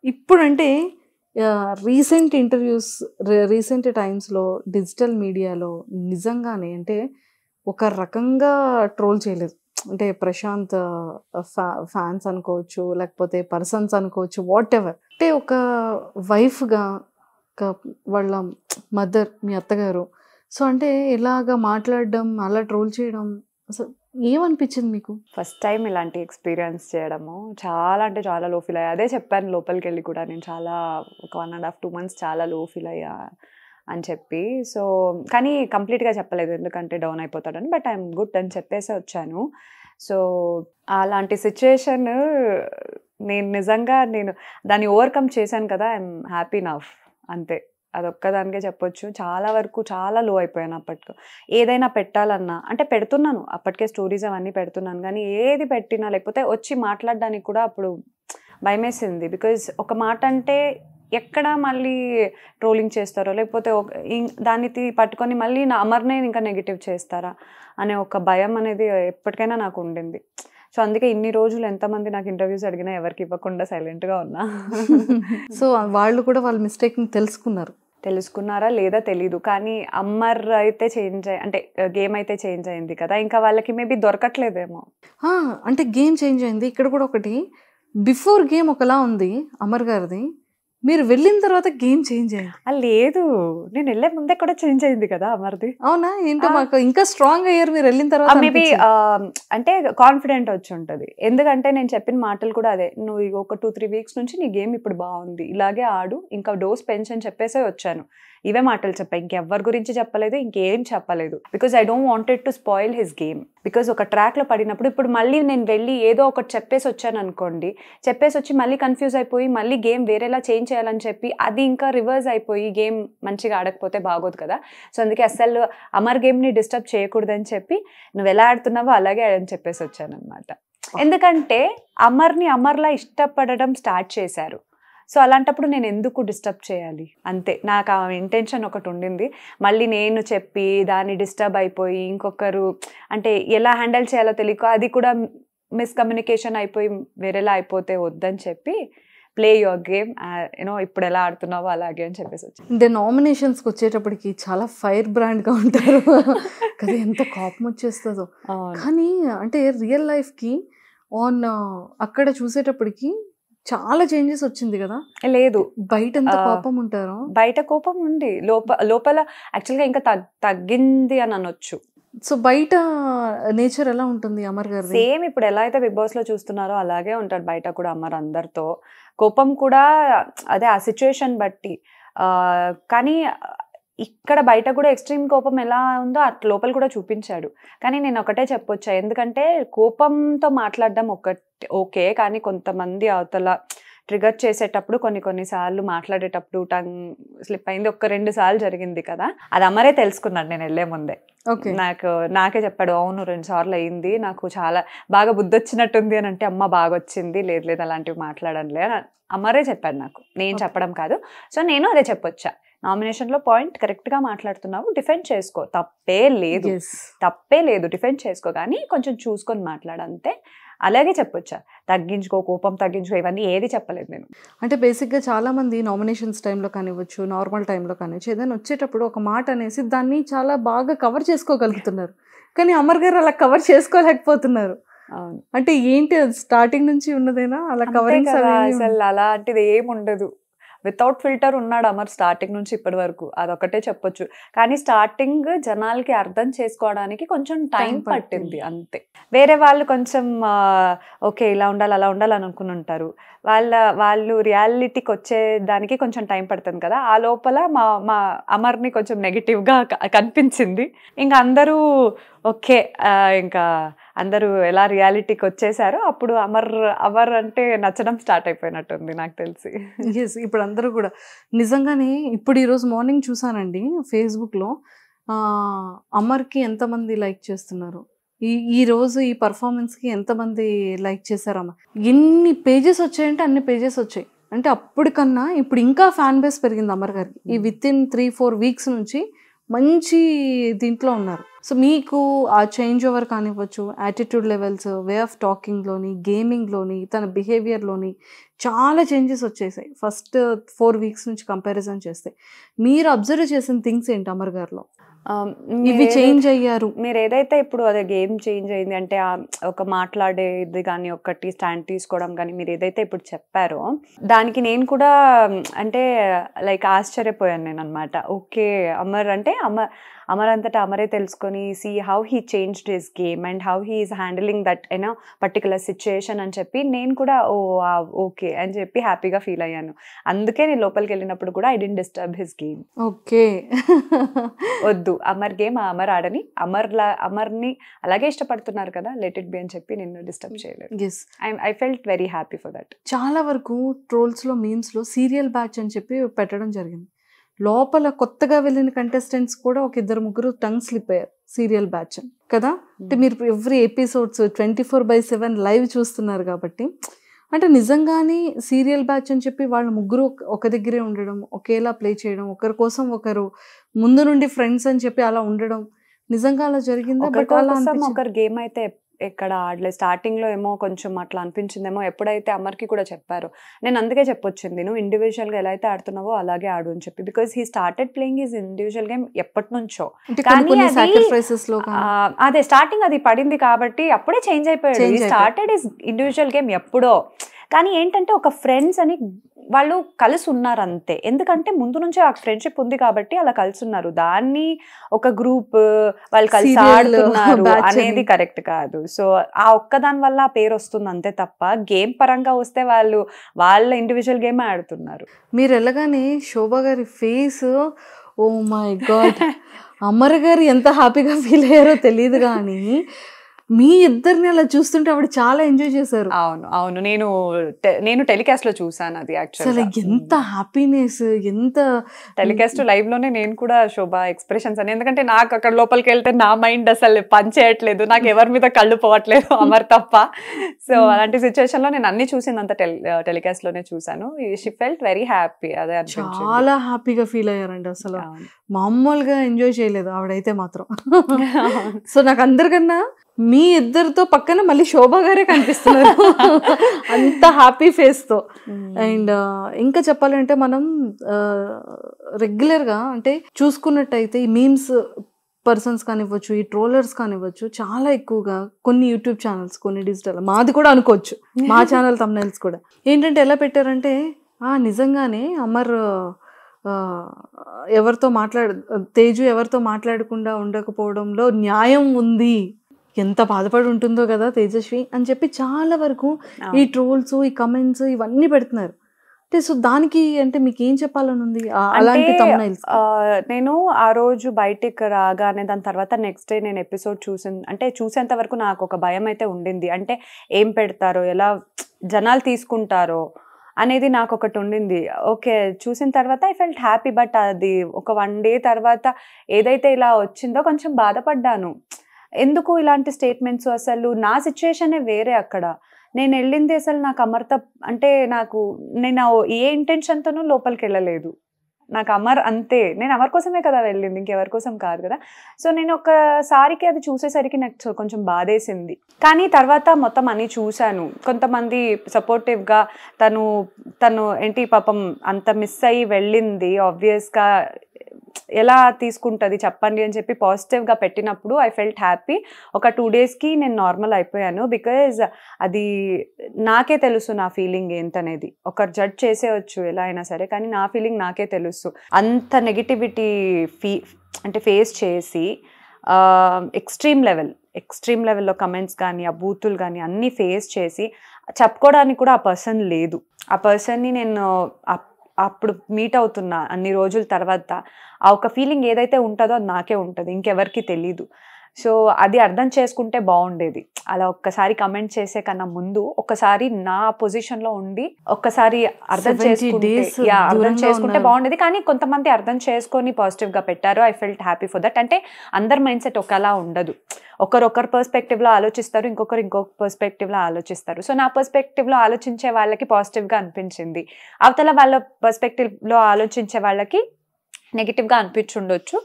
ఇప్పుడంటే రీసెంట్ ఇంటర్వ్యూస్ రీసెంట్ టైమ్స్లో డిజిటల్ మీడియాలో నిజంగానే అంటే ఒక రకంగా ట్రోల్ చేయలేదు. అంటే ప్రశాంత్ ఫ్యాన్స్ అనుకోవచ్చు, లేకపోతే పర్సన్స్ అనుకోవచ్చు, వాట్ ఎవర్. అంటే ఒక వైఫ్గా వాళ్ళ మదర్ మీ అత్తగారు సో అంటే ఇలాగా మాట్లాడడం అలా ట్రోల్ చేయడం అసలు ఏమనిపించింది మీకు? ఫస్ట్ టైం ఇలాంటి ఎక్స్పీరియన్స్ చేయడము చాలా అంటే చాలా లో ఫీల్ అయ్యా. అదే చెప్పాను లోపలికి వెళ్ళి కూడా, నేను చాలా ఒక 1.5-2 months చాలా లో ఫీల్ అయ్యా అని చెప్పి. సో కానీ కంప్లీట్గా చెప్పలేదు ఎందుకంటే డౌన్ అయిపోతాడని. బట్ ఐఎమ్ గుడ్ అని చెప్పేసి వచ్చాను. సో అలాంటి సిచ్యుయేషన్ నేను నిజంగా దాన్ని ఓవర్కమ్ చేశాను కదా. ఐఎమ్ హ్యాపీ నవ్ అంతే, అదొక్కదానికే చెప్పొచ్చు. చాలా వరకు చాలా లో అయిపోయాను అప్పటికి. ఏదైనా పెట్టాలన్నా అంటే పెడుతున్నాను, అప్పటికే స్టోరీస్ అవన్నీ పెడుతున్నాను, కానీ ఏది పెట్టినా లేకపోతే వచ్చి మాట్లాడడానికి కూడా అప్పుడు భయమేసింది. బికాజ్ ఒక మాట అంటే ఎక్కడ మళ్ళీ ట్రోలింగ్ చేస్తారో లేకపోతే దాన్ని పట్టుకొని మళ్ళీ నా అమర్నే ఇంకా నెగిటివ్ చేస్తారా అనే ఒక భయం అనేది ఎప్పటికైనా నాకు ఉండింది. సో అందుకే ఇన్ని రోజులు ఎంతమంది నాకు ఇంటర్వ్యూస్ అడిగినా ఎవరికి ఇవ్వకుండా సైలెంట్గా ఉన్నా. సో వాళ్ళు కూడా వాళ్ళ మిస్టేక్ని తెలుసుకున్నారా లేదా తెలీదు, కానీ అమర్ అయితే అంటే గేమ్ అయితే చేంజ్ అయింది కదా, ఇంకా వాళ్ళకి మేబీ దొరకట్లేదేమో. అంటే గేమ్ చేంజ్ అయింది. ఇక్కడ కూడా ఒకటి బిఫోర్ గేమ్ ఒకలా ఉంది అమర్ గారిది, మీరు వెళ్ళిన తర్వాత గేమ్ చేంజ్ అయింది. లేదు, నేను వెళ్ళే ముందే కూడా చేంజ్ అయింది కదా అమర్ది. అవునా? ఏంటో మాకు ఇంకా స్ట్రాంగ్ అయ్యారు మీరు వెళ్ళిన తర్వాత. మేబీ అంటే కాన్ఫిడెంట్ వచ్చి ఉంటది. ఎందుకంటే నేను చెప్పిన మాటలు కూడా అదే, నువ్వు ఒక 2-3 వీక్స్ నుంచి నీ గేమ్ ఇప్పుడు బాగుంది, ఇలాగే ఆడు, ఇంకా డోస్ పెంచని చెప్పేసే వచ్చాను. ఇవే మాటలు చెప్పా, ఇంకెవ్వరి గురించి చెప్పలేదు, ఇంకేం చెప్పలేదు. Because I don't wanted to spoil his game. Because ఒక ట్రాక్ లో పడినప్పుడు ఇప్పుడు మళ్ళీ నేను వెళ్ళి ఏదో ఒకటి చెప్పేసి వచ్చాను అనుకోండి, చెప్పేసి వచ్చి మళ్ళీ కన్ఫ్యూజ్ అయిపోయి మళ్ళీ గేమ్ వేరేలా చేంజ్ చేయాలని చెప్పి అది ఇంకా రివర్స్ అయిపోయి గేమ్ మంచిగా ఆడకపోతే బాగోదు కదా. సో అందుకే అసలు అమర్ గేమ్ని డిస్టర్బ్ చేయకూడదని చెప్పి నువ్వు ఎలా ఆడుతున్నావో అలాగే ఆడని చెప్పేసి వచ్చాను అనమాట. ఎందుకంటే అమర్లా ఇష్టపడడం స్టార్ట్ చేశారు. సో అలాంటప్పుడు నేను ఎందుకు డిస్టర్బ్ చేయాలి, అంతే. నాకు ఆ ఇంటెన్షన్ ఒకటి ఉండింది. మళ్ళీ నేను చెప్పి దాన్ని డిస్టర్బ్ అయిపోయి ఇంకొకరు అంటే ఎలా హ్యాండిల్ చేయాలో తెలియక అది కూడా మిస్కమ్యూనికేషన్ అయిపోయి వేరేలా అయిపోతే వద్దని చెప్పి ప్లే యువర్ గేమ్, యూనో ఇప్పుడు ఎలా ఆడుతున్నావో అలాగే అని చెప్పేసి వచ్చి. అంటే నామినేషన్స్కి వచ్చేటప్పటికి చాలా ఫైర్ బ్రాండ్గా ఉంటారు కదా, ఎంత కోపం వచ్చేస్తుందో. కానీ అంటే రియల్ లైఫ్కి అక్కడ చూసేటప్పటికి చాలా చేంజెస్ వచ్చింది కదా. లేదు, బయట ఎంత కోపం ఉంటారో, బయట కోపం ఉంది, లోపల యాక్చువల్గా ఇంకా తగ్గింది అని అనొచ్చు. సో బయట నేచర్ ఎలా ఉంటుంది అమర్ గారు? సేమ్ ఇప్పుడు ఎలా అయితే బిగ్ బాస్ లో చూస్తున్నారో అలాగే ఉంటాడు బయట కూడా అమర్. అందరితో కోపం కూడా అదే ఆ సిచ్యువేషన్ బట్టి. కానీ ఇక్కడ బయట కూడా ఎక్స్ట్రీమ్ కోపం ఎలా ఉందో అట్లా లోపల కూడా చూపించాడు. కానీ నేను ఒకటే చెప్పొచ్చా, ఎందుకంటే కోపంతో మాట్లాడడం ఓకే, కానీ కొంతమంది అవతల ట్రిగర్ చేసేటప్పుడు కొన్నిసార్లు మాట్లాడేటప్పుడు టంగ్ స్లిప్ అయింది. 1-2 సార్లు జరిగింది కదా, అది అమరే తెలుసుకున్నాడు నేను వెళ్ళే ముందే. నాకే చెప్పాడు, అవును 2 సార్లు అయింది, నాకు చాలా బాగా బుద్ధి వచ్చినట్టుంది అని అంటే, అమ్మ బాగా వచ్చింది, లేదు అలాంటివి మాట్లాడనులే అని అమరే చెప్పాడు నాకు, నేను చెప్పడం కాదు. సో నేను అదే చెప్పొచ్చా, నామినేషన్లో పాయింట్ కరెక్ట్గా మాట్లాడుతున్నావు, డిఫెండ్ చేసుకో, తప్పే లేదు, డిఫెండ్ చేసుకో, కానీ కొంచెం చూసుకొని మాట్లాడంతే. అలాగే చెప్పొచ్చా, తగ్గించుకో, కోపం తగ్గించుకో, ఇవన్నీ ఏది చెప్పలేదు నేను. అంటే బేసిక్గా చాలామంది నామినేషన్స్ టైంలో కానివ్వచ్చు, నార్మల్ టైంలో కానివ్వచ్చు, ఏదైనా వచ్చేటప్పుడు ఒక మాట అనేసి దాన్ని చాలా బాగా కవర్ చేసుకోగలుగుతున్నారు. కానీ అమర్ గారు అలా కవర్ చేసుకోలేకపోతున్నారు. అంటే ఏంటి స్టార్టింగ్ నుంచి ఉన్నదేనా అలా కవరింగ్? అసలు అలాంటిది ఏముండదు, వితౌట్ ఫిల్టర్ ఉన్నాడు అమర్ స్టార్టింగ్ నుంచి ఇప్పటి వరకు, అదొకటే చెప్పొచ్చు. కానీ స్టార్టింగ్ జనాలకి అర్థం చేసుకోవడానికి కొంచెం టైం పట్టింది అంతే. వేరే వాళ్ళు కొంచెం ఓకే ఇలా ఉండాలి అలా ఉండాలి అని అనుకుని ఉంటారు, వాళ్ళు రియాలిటీకి వచ్చేదానికి కొంచెం టైం పడుతుంది కదా. ఆ లోపల మా అమర్ని కొంచెం నెగిటివ్గా కనిపించింది. ఇంకా అందరూ ఓకే, ఇంకా అందరూ ఎలా రియాలిటీకి వచ్చేసారో అప్పుడు అమర్ అంటే నచ్చడం స్టార్ట్ అయిపోయినట్టుంది నాకు తెలిసి. ఇప్పుడు అందరూ కూడా నిజంగానే ఇప్పుడు ఈరోజు మార్నింగ్ చూసానండి ఫేస్బుక్లో, అమర్కి ఎంతమంది లైక్ చేస్తున్నారు, ఈ రోజు ఈ పర్ఫార్మెన్స్కి ఎంతమంది లైక్ చేశారమ్మా. ఎన్ని పేజెస్ వచ్చాయంటే అన్ని పేజెస్ వచ్చాయి. అంటే అప్పటికన్నా ఇప్పుడు ఇంకా ఫ్యాన్ బేస్ పెరిగింది అమర్ గారికి. ఈ వితిన్ 3-4 వీక్స్ నుంచి మంచి దీంట్లో ఉన్నారు. సో మీకు ఆ చేంజ్ ఓవర్ కానివ్వచ్చు, యాటిట్యూడ్ లెవెల్స్, వే ఆఫ్ టాకింగ్లోని, గేమింగ్లోని, తన బిహేవియర్లోని చాలా చేంజెస్ వచ్చేసాయి ఫస్ట్ 4 వీక్స్ నుంచి కంపారిజన్ చేస్తే. మీరు అబ్జర్వ్ చేసిన థింగ్స్ ఏంటి అమర్ గారిలో? ఇవి చేంజ్ అయ్యారు. మీరు ఏదైతే ఇప్పుడు అదే గేమ్ చేంజ్ అయింది అంటే ఒక మాట్లాడేది కానీ ఒకటి స్టాండ్ తీసుకోవడం కానీ మీరు ఏదైతే ఇప్పుడు చెప్పారో దానికి నేను కూడా అంటే లైక్ ఆశ్చర్యపోయాను నేను అనమాట. ఓకే, అమర్ అంటే అమర్ అంతటా అమరే తెలుసుకొని see how he changed his game and how he is handling that ఎనో పర్టికులర్ సిచ్యుయేషన్ అని చెప్పి నేను కూడా ఓకే అని చెప్పి హ్యాపీగా ఫీల్ అయ్యాను. అందుకే నేను లోపలికి వెళ్ళినప్పుడు కూడా I dent disturb his game. Okay, వద్దు అమర్ గేమ్ అమర్ ఆడని, అమర్ని అలాగే ఇష్టపడుతున్నారు కదా, లెట్ ఇట్ బి అని చెప్పి నేను డిస్టర్బ్ చేయలేదు. I felt very happy for that. చాలా వరకు ట్రోల్స్లో, మీమ్స్లో సీరియల్ బ్యాచ్ అని చెప్పి పెట్టడం జరిగింది. లోపల కొత్తగా వెళ్ళిన కంటెస్టెంట్స్ కూడా 1-2-3 టంగ్ స్లిప్ అయ్యారు, సీరియల్ బ్యాచ్ కదా. అంటే మీరు ఎవ్రీ ఎపిసోడ్స్ 24/7 లైవ్ చూస్తున్నారు కాబట్టి, అంటే నిజంగానే సీరియల్ బ్యాచ్ అని చెప్పి వాళ్ళ ముగ్గురు ఒక దగ్గరే ఉండడం, ఒకేలా ప్లే చేయడం, ఒకరి కోసం ఒకరు ముందు నుండి ఫ్రెండ్స్ అని చెప్పి అలా ఉండడం నిజంగా అలా జరిగిందా? బట్ అలా ఒకరు గేమ్ అయితే ఎక్కడ ఆడలేదు. స్టార్టింగ్లో ఏమో కొంచెం అట్లా అనిపించిందేమో, ఎప్పుడైతే అమర్కి కూడా చెప్పారు నేను అందుకే చెప్పొచ్చింది, నువ్వు ఇండివిజువల్గా ఎలా అయితే ఆడుతున్నావో అలాగే ఆడు అని చెప్పి. Because he started playing his individual game ఎప్పటి నుంచో, కానీ అదే స్టార్టింగ్ అది పడింది కాబట్టి అప్పుడే చేంజ్ అయిపోయాడు. He started his individual game ఎప్పుడో, కానీ ఏంటంటే ఒక ఫ్రెండ్స్ అని వాళ్ళు కలిసి ఉన్నారు అంతే. ఎందుకంటే ముందు నుంచే ఆ ఫ్రెండ్షిప్ ఉంది కాబట్టి అలా కలిసి ఉన్నారు. దాన్ని ఒక గ్రూప్ వాళ్ళు కలిసి ఆడుతున్నారు అనేది కరెక్ట్ కాదు. సో ఆ ఒక్కదాని వల్ల ఆ పేరు వస్తుంది అంతే తప్ప గేమ్ పరంగా వస్తే వాళ్ళు వాళ్ళ ఇండివిజువల్ గేమ్ ఆడుతున్నారు. మీరు వెళ్ళగానే శోభ గారి face, oh my god, Amar garu ఎంత హ్యాపీగా ఫీల్ అయ్యారో తెలియదు కానీ మీ ఇద్దరిని అలా చూస్తుంటే ఆవిడ చాలా ఎంజాయ్ చేశారు. అవును అవును, నేను టెలికాస్ట్ లో చూసాను అది. యాక్చువల్లీ ఎంత హ్యాపీనెస్, ఎంత టెలికాస్ట్ లైవ్ లోనే నేను కూడా శోభ ఎక్స్ప్రెషన్స్ అని, ఎందుకంటే నాకు అక్కడ లోపలికి వెళ్తే నా మైండ్ అసలు పని చేయట్లేదు, నాకు ఎవరి మీద కళ్ళు పోవట్లేదు అమర్ తప్ప. సో అలాంటి సిచ్యువేషన్ లో నేను అన్ని చూసింది అంత టెలికాస్ట్ లోనే చూసాను. She felt very happy. అదే చాలా హ్యాపీగా ఫీల్ అయ్యారండి. అసలు మామూలుగా ఎంజాయ్ చేయలేదు ఆవిడైతే మాత్రం. సో నాకు అందరికన్నా మీ ఇద్దరితో పక్కన మళ్ళీ శోభ గారే కనిపిస్తున్నారు అంత హ్యాపీ ఫేస్ తో. అండ్ ఇంకా చెప్పాలంటే మనం రెగ్యులర్గా అంటే చూసుకున్నట్టయితే ఈ మీమ్స్ పర్సన్స్ కానివ్వచ్చు, ఈ ట్రోలర్స్ కానివ్వచ్చు, చాలా ఎక్కువగా కొన్ని యూట్యూబ్ ఛానల్స్, కొన్ని డిజిటల్, మాది కూడా అనుకోవచ్చు, మా ఛానల్ thumbnails కూడా ఏంటంటే ఎలా పెట్టారంటే నిజంగానే అమర్ ఎవరితో తేజు ఎవరితో మాట్లాడకుండా ఉండకపోవడంలో న్యాయం ఉంది, ఎంత బాధపడి ఉంటుందో కదా తేజస్వి అని చెప్పి చాలా వరకు ఈ ట్రోల్స్, ఈ కమెంట్స్ ఇవన్నీ పెడుతున్నారు. అంటే సో దానికి అంటే మీకు ఏం చెప్పాలని ఉంది అలాంటి thumbnails? నేను ఆ రోజు బయటికి రాగానే దాని తర్వాత నెక్స్ట్ డే నేను ఎపిసోడ్ చూసేంత వరకు నాకు ఒక భయం అయితే ఉండింది. అంటే ఏం పెడతారో, ఎలా జనాలు తీసుకుంటారో అనేది నాకు ఒకటి ఉండింది. ఓకే, చూసిన తర్వాత ఐ ఫెల్ట్ హ్యాపీ. బట్ అది ఒక 1 day తర్వాత ఏదైతే ఇలా వచ్చిందో కొంచెం బాధపడ్డాను. ఎందుకు ఇలాంటి స్టేట్మెంట్స్? అసలు నా సిచ్యువేషనే వేరే. అక్కడ నేను వెళ్ళింది అసలు నాకు అమర్త అంటే నేను ఏ ఇంటెన్షన్తోనూ లోపలికి వెళ్ళలేదు. నాకు అమర్ అంతే, నేను అమర్ కోసమే కదా వెళ్ళింది, ఇంకెవరి కోసం కాదు కదా. సో నేను ఒకసారికి అది చూసేసరికి నాకు కొంచెం బాధేసింది. కానీ తర్వాత మొత్తం అన్నీ చూశాను. కొంతమంది సపోర్టివ్గా తను ఏంటి పాపం అంత మిస్ అయ్యి వెళ్ళింది, ఆబ్వియస్గా ఎలా తీసుకుంటుంది చెప్పండి అని చెప్పి పాజిటివ్గా పెట్టినప్పుడు ఐ ఫెల్ట్ హ్యాపీ. ఒక 2 daysకి నేను నార్మల్ అయిపోయాను. బికాజ్ అది నాకే తెలుసు నా ఫీలింగ్ ఏంటనేది. ఒకరు జడ్జ్ చేసేయచ్చు ఎలా అయినా సరే, కానీ నా ఫీలింగ్ నాకే తెలుసు. అంత నెగిటివిటీ అంటే ఫేస్ చేసి ఎక్స్ట్రీమ్ లెవెల్లో కమెంట్స్ కానీ ఆ బూతులు కానీ అన్నీ ఫేస్ చేసి చెప్పుకోవడానికి కూడా ఆ పర్సన్ లేదు. ఆ పర్సన్ని నేను అప్పుడు మీట్ అవుతున్నా అన్ని రోజుల తర్వాత ఆ ఒక ఫీలింగ్ ఏదైతే ఉంటుందో అది నాకే ఉంటుంది, ఇంకెవరికి తెలీదు. సో అది అర్థం చేసుకుంటే బాగుండేది. అలా ఒక్కసారి కమెంట్ చేసే కన్నా ముందు ఒక్కసారి నా పొజిషన్లో ఉండి ఒక్కసారి అర్థం చేసుకుంటే బాగుండేది. కానీ కొంతమంది అర్థం చేసుకొని పాజిటివ్గా పెట్టారు. I felt happy for that. అంటే అందరి మైండ్ సెట్ ఒకలా ఉండదు. ఒకరు పర్స్పెక్టివ్లో ఆలోచిస్తారు, ఇంకొక పర్స్పెక్టివ్లో ఆలోచిస్తారు. సో నా పర్స్పెక్టివ్లో ఆలోచించే వాళ్ళకి పాజిటివ్గా అనిపించింది, అవతల వాళ్ళ పర్స్పెక్టివ్లో ఆలోచించే వాళ్ళకి నెగిటివ్గా అనిపించుండొచ్చు.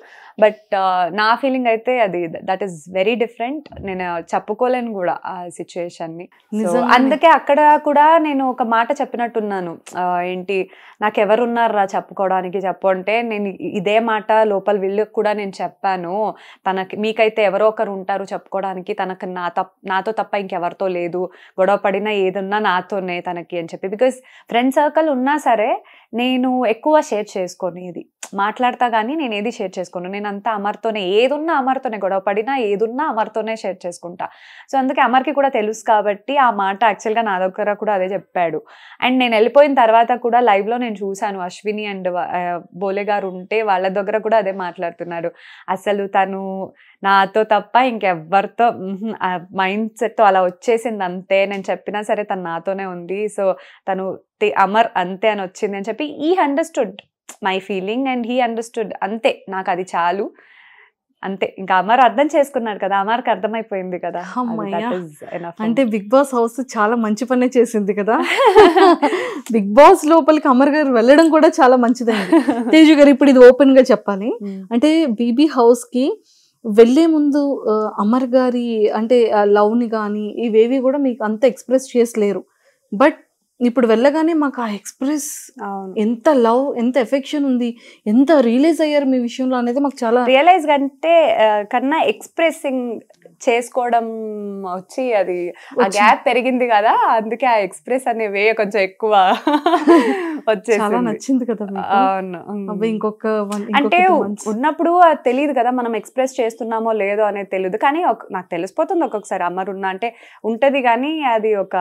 బట్ నా ఫీలింగ్ అయితే అది దట్ ఈస్ వెరీ డిఫరెంట్. నేను చెప్పుకోలేను కూడా ఆ సిచ్యువేషన్ని. అందుకే అక్కడ కూడా నేను ఒక మాట చెప్పినట్టున్నాను, ఏంటి నాకు ఎవరున్నారా చెప్పుకోవడానికి అంటే నేను ఇదే మాట లోపల వీళ్ళకి కూడా నేను చెప్పాను, మీకైతే ఎవరో ఒకరు ఉంటారు చెప్పుకోవడానికి, నాతో తప్ప ఇంకెవరితో లేదు, గొడవ పడినా ఏదున్నా నాతోనే తనకి అని చెప్పి. బికాస్ ఫ్రెండ్ సర్కిల్ ఉన్నా సరే నేను ఎక్కువ షేర్ చేసుకునేది, మాట్లాడతా కానీ నేను ఏది షేర్ చేసుకోను. నేను అంతా అమర్తోనే, ఏదున్నా అమర్తోనే, గొడవ పడినా ఏదున్నా అమర్తోనే షేర్ చేసుకుంటా. సో అందుకే అమర్కి కూడా తెలుసు కాబట్టి ఆ మాట యాక్చువల్గా నా దగ్గర కూడా అదే చెప్పాడు. అండ్ నేను వెళ్ళిపోయిన తర్వాత కూడా లైవ్లో నేను చూశాను, అశ్విని అండ్ బోలే గారు ఉంటే వాళ్ళ దగ్గర కూడా అదే మాట్లాడుతున్నాడు. అసలు తను నాతో తప్ప ఇంకెవ్వరితో మైండ్ సెట్ అలా వచ్చేసింది అంతే, నేను చెప్పినా సరే తను నాతోనే ఉంది, సో తను అమర్ అంతే అని వచ్చింది అని చెప్పి ఈ understood my feeling and he understood. అంతే, నాకు అది చాలు, అంతే. ఇంకా అమర్ అర్థం చేసుకున్నాడు కదా, అమర్కి అర్థమైపోయింది కదా. అంటే బిగ్ బాస్ హౌస్ చాలా మంచి పనే చేసింది కదా. బిగ్ బాస్ లోపలికి అమర్ గారు వెళ్ళడం కూడా చాలా మంచిదండి. తేజు గారు ఇప్పుడు ఇది ఓపెన్ గా చెప్పాలి అంటే బీబీ హౌస్ కి వెళ్లే ముందు అమర్ గారి అంటే లవ్ ని కానీ ఇవేవి కూడా మీకు అంత ఎక్స్ప్రెస్ చేసలేరు. బట్ ఇప్పుడు వెళ్ళగానే మాకు ఆ ఎక్స్ప్రెస్ ఎంత లవ్, ఎంత ఎఫెక్షన్ ఉంది, ఎంత రియలైజ్ అయ్యారు మీ విషయంలో అనేది మాకు చాలా రియలైజ్ అంటే కన్నా ఎక్స్ప్రెసింగ్ చేసుకోవడం వచ్చి అది ఆ గ్యాప్ పెరిగింది కదా, అందుకే ఆ ఎక్స్ప్రెస్ అనే వే కొంచెం ఎక్కువ వచ్చేసి చాలా నచ్చింది కదా మీకు. అవును. అబ్బా, అంటే ఉన్నప్పుడు అది తెలియదు కదా మనం ఎక్స్ప్రెస్ చేస్తున్నామో లేదో అనేది తెలియదు, కానీ నాకు తెలిసిపోతుంది ఒక్కొక్కసారి అమర్ ఉన్నా అంటే ఉంటది, కానీ అది ఒక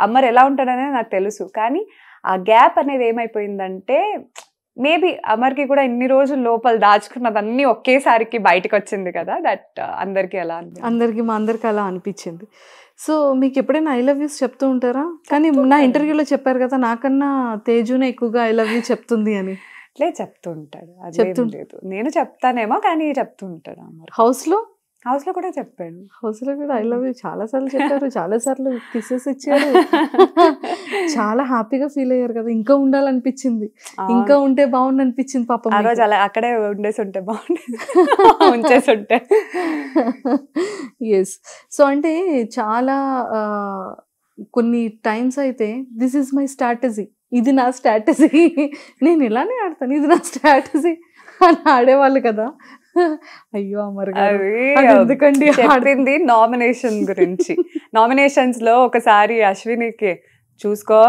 అమర్ ఎలా ఉంటాడనేది నాకు తెలుసు. కానీ ఆ గ్యాప్ అనేది ఏమైపోయిందంటే మేబీ అమర్కి కూడా ఇన్ని రోజులు లోపల దాచుకున్నదన్నీ ఒకేసారికి బయటకు వచ్చింది కదా, దట్ అందరికి అలా అనిపించింది. సో మీకు ఎప్పుడైనా ఐ లవ్ యూస్ చెప్తూ ఉంటారా? కానీ నా ఇంటర్వ్యూలో చెప్పారు కదా, నాకన్నా తేజునే ఎక్కువగా ఐ లవ్ యూ చెప్తుంది అని. చెప్తుంటాడు, చెప్తుండలేదు, నేను చెప్తానేమో కానీ చెప్తుంటాడు. అమర్ హౌస్ లో కూడా చెప్పాడు. హౌస్ లో కూడా ఐ లవ్ యూ చాలా సార్లు చెప్పారు, చాలా సార్లు కిసెస్ ఇచ్చారు. చాలా హ్యాపీగా ఫీల్ అయ్యారు కదా, ఇంకా ఉండాలనిపించింది, ఇంకా ఉంటే బాగుంది అనిపించింది పాపం. ఆ రోజు అలా అక్కడే ఉండేసి ఉంటే బాగుండేది, ఉంచేసి ఉంటే. ఎస్. సో అంటే చాలా కొన్ని టైమ్స్ అయితే దిస్ ఈజ్ మై స్ట్రాటజీ, ఇది నా స్ట్రాటజీ, నేను ఇలానే ఆడతాను, ఇది నా స్ట్రాటజీ అని ఆడేవాళ్ళు కదా. అయ్యో అమర్ గారు ఎందుకండి చెప్పింది నామినేషన్ గురించి. నామినేషన్స్ లో ఒకసారి అశ్వినికి చూసుకో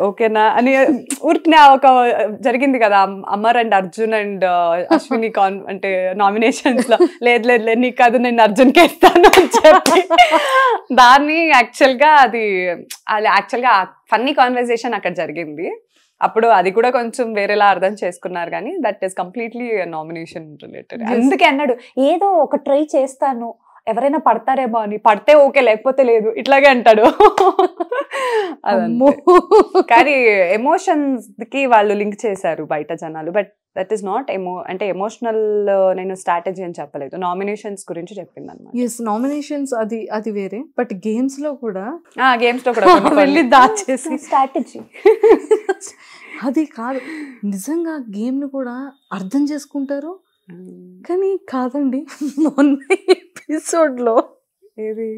ఓకేనా అని ఊరికినే ఒక జరిగింది కదా, అమర్ అండ్ అర్జున్ అండ్ అశ్విని అంటే నామినేషన్స్ లో లేదు నీకు కాదు నేను అర్జున్కి ఇస్తాను అని చెప్పి దాన్ని యాక్చువల్గా అది యాక్చువల్గా ఫన్నీ కాన్వర్సేషన్ అక్కడ జరిగింది. అప్పుడు అది కూడా కొంచెం వేరేలా అర్థం చేసుకున్నారు, కానీ that is completely nomination related. అందుకే అన్నాడు ఏదో ఒక ట్రై చేస్తాను, ఎవరైనా పడతారేమో అని, పడితే ఓకే లేకపోతే లేదు, ఇట్లాగే అంటాడు. కానీ ఎమోషన్స్ కి వాళ్ళు లింక్ చేశారు బయట జనాలు, బట్ దట్ ఈస్ నాట్ అంటే ఎమోషనల్ నేను స్ట్రాటజీ అని చెప్పలేదు, నామినేషన్స్ గురించి చెప్పింది అనమాట. ఎస్, నామినేషన్స్ అది వేరే, బట్ గేమ్స్ లో కూడా వెళ్ళి దాచేసి స్ట్రాటజీ అది కాదు, నిజంగా గేమ్ ను కూడా అర్థం చేసుకుంటారు. కానీ కాదండి, మొన్న ఎపిసోడ్ లో ఏది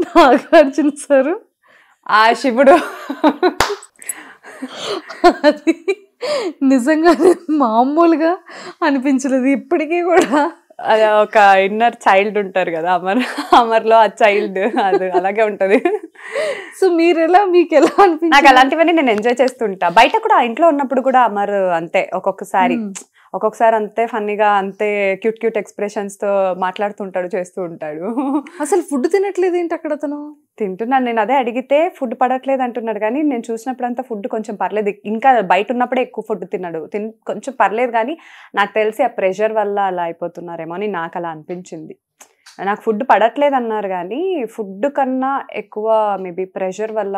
నాగార్జున సారు ఆ శివుడు అది నిజంగా మామూలుగా అనిపించలేదు ఇప్పటికీ కూడా. ఒక ఇన్నర్ చైల్డ్ ఉంటారు కదా అమర్లో, ఆ చైల్డ్ అది అలాగే ఉంటది. సో మీకు ఎలా అనిపించింది? నాకు అలాంటివన్నీ నేను ఎంజాయ్ చేస్తుంటా. బయట కూడా ఇంట్లో ఉన్నప్పుడు కూడా అమర్ అంతే, ఒక్కొక్కసారి అంతే ఫన్నీగా, అంతే క్యూట్ ఎక్స్ప్రెషన్స్ తో మాట్లాడుతుంటాడు, చేస్తూ ఉంటాడు. అసలు ఫుడ్ తినట్లేదు ఏంటి అక్కడ? అతను తింటున్నాను, నేను అదే అడిగితే ఫుడ్ పడట్లేదు అంటున్నాడు, కానీ నేను చూసినప్పుడు అంతా ఫుడ్ కొంచెం పర్లేదు, ఇంకా బయట ఉన్నప్పుడే ఎక్కువ ఫుడ్ తిన్నాడు, కొంచెం పర్లేదు. కానీ నాకు తెలిసి ఆ ప్రెషర్ వల్ల అలా అయిపోతున్నారేమో అని నాకు అలా అనిపించింది. నాకు ఫుడ్ పడట్లేదు అన్నారు, కానీ ఫుడ్ కన్నా ఎక్కువ మేబీ ప్రెషర్ వల్ల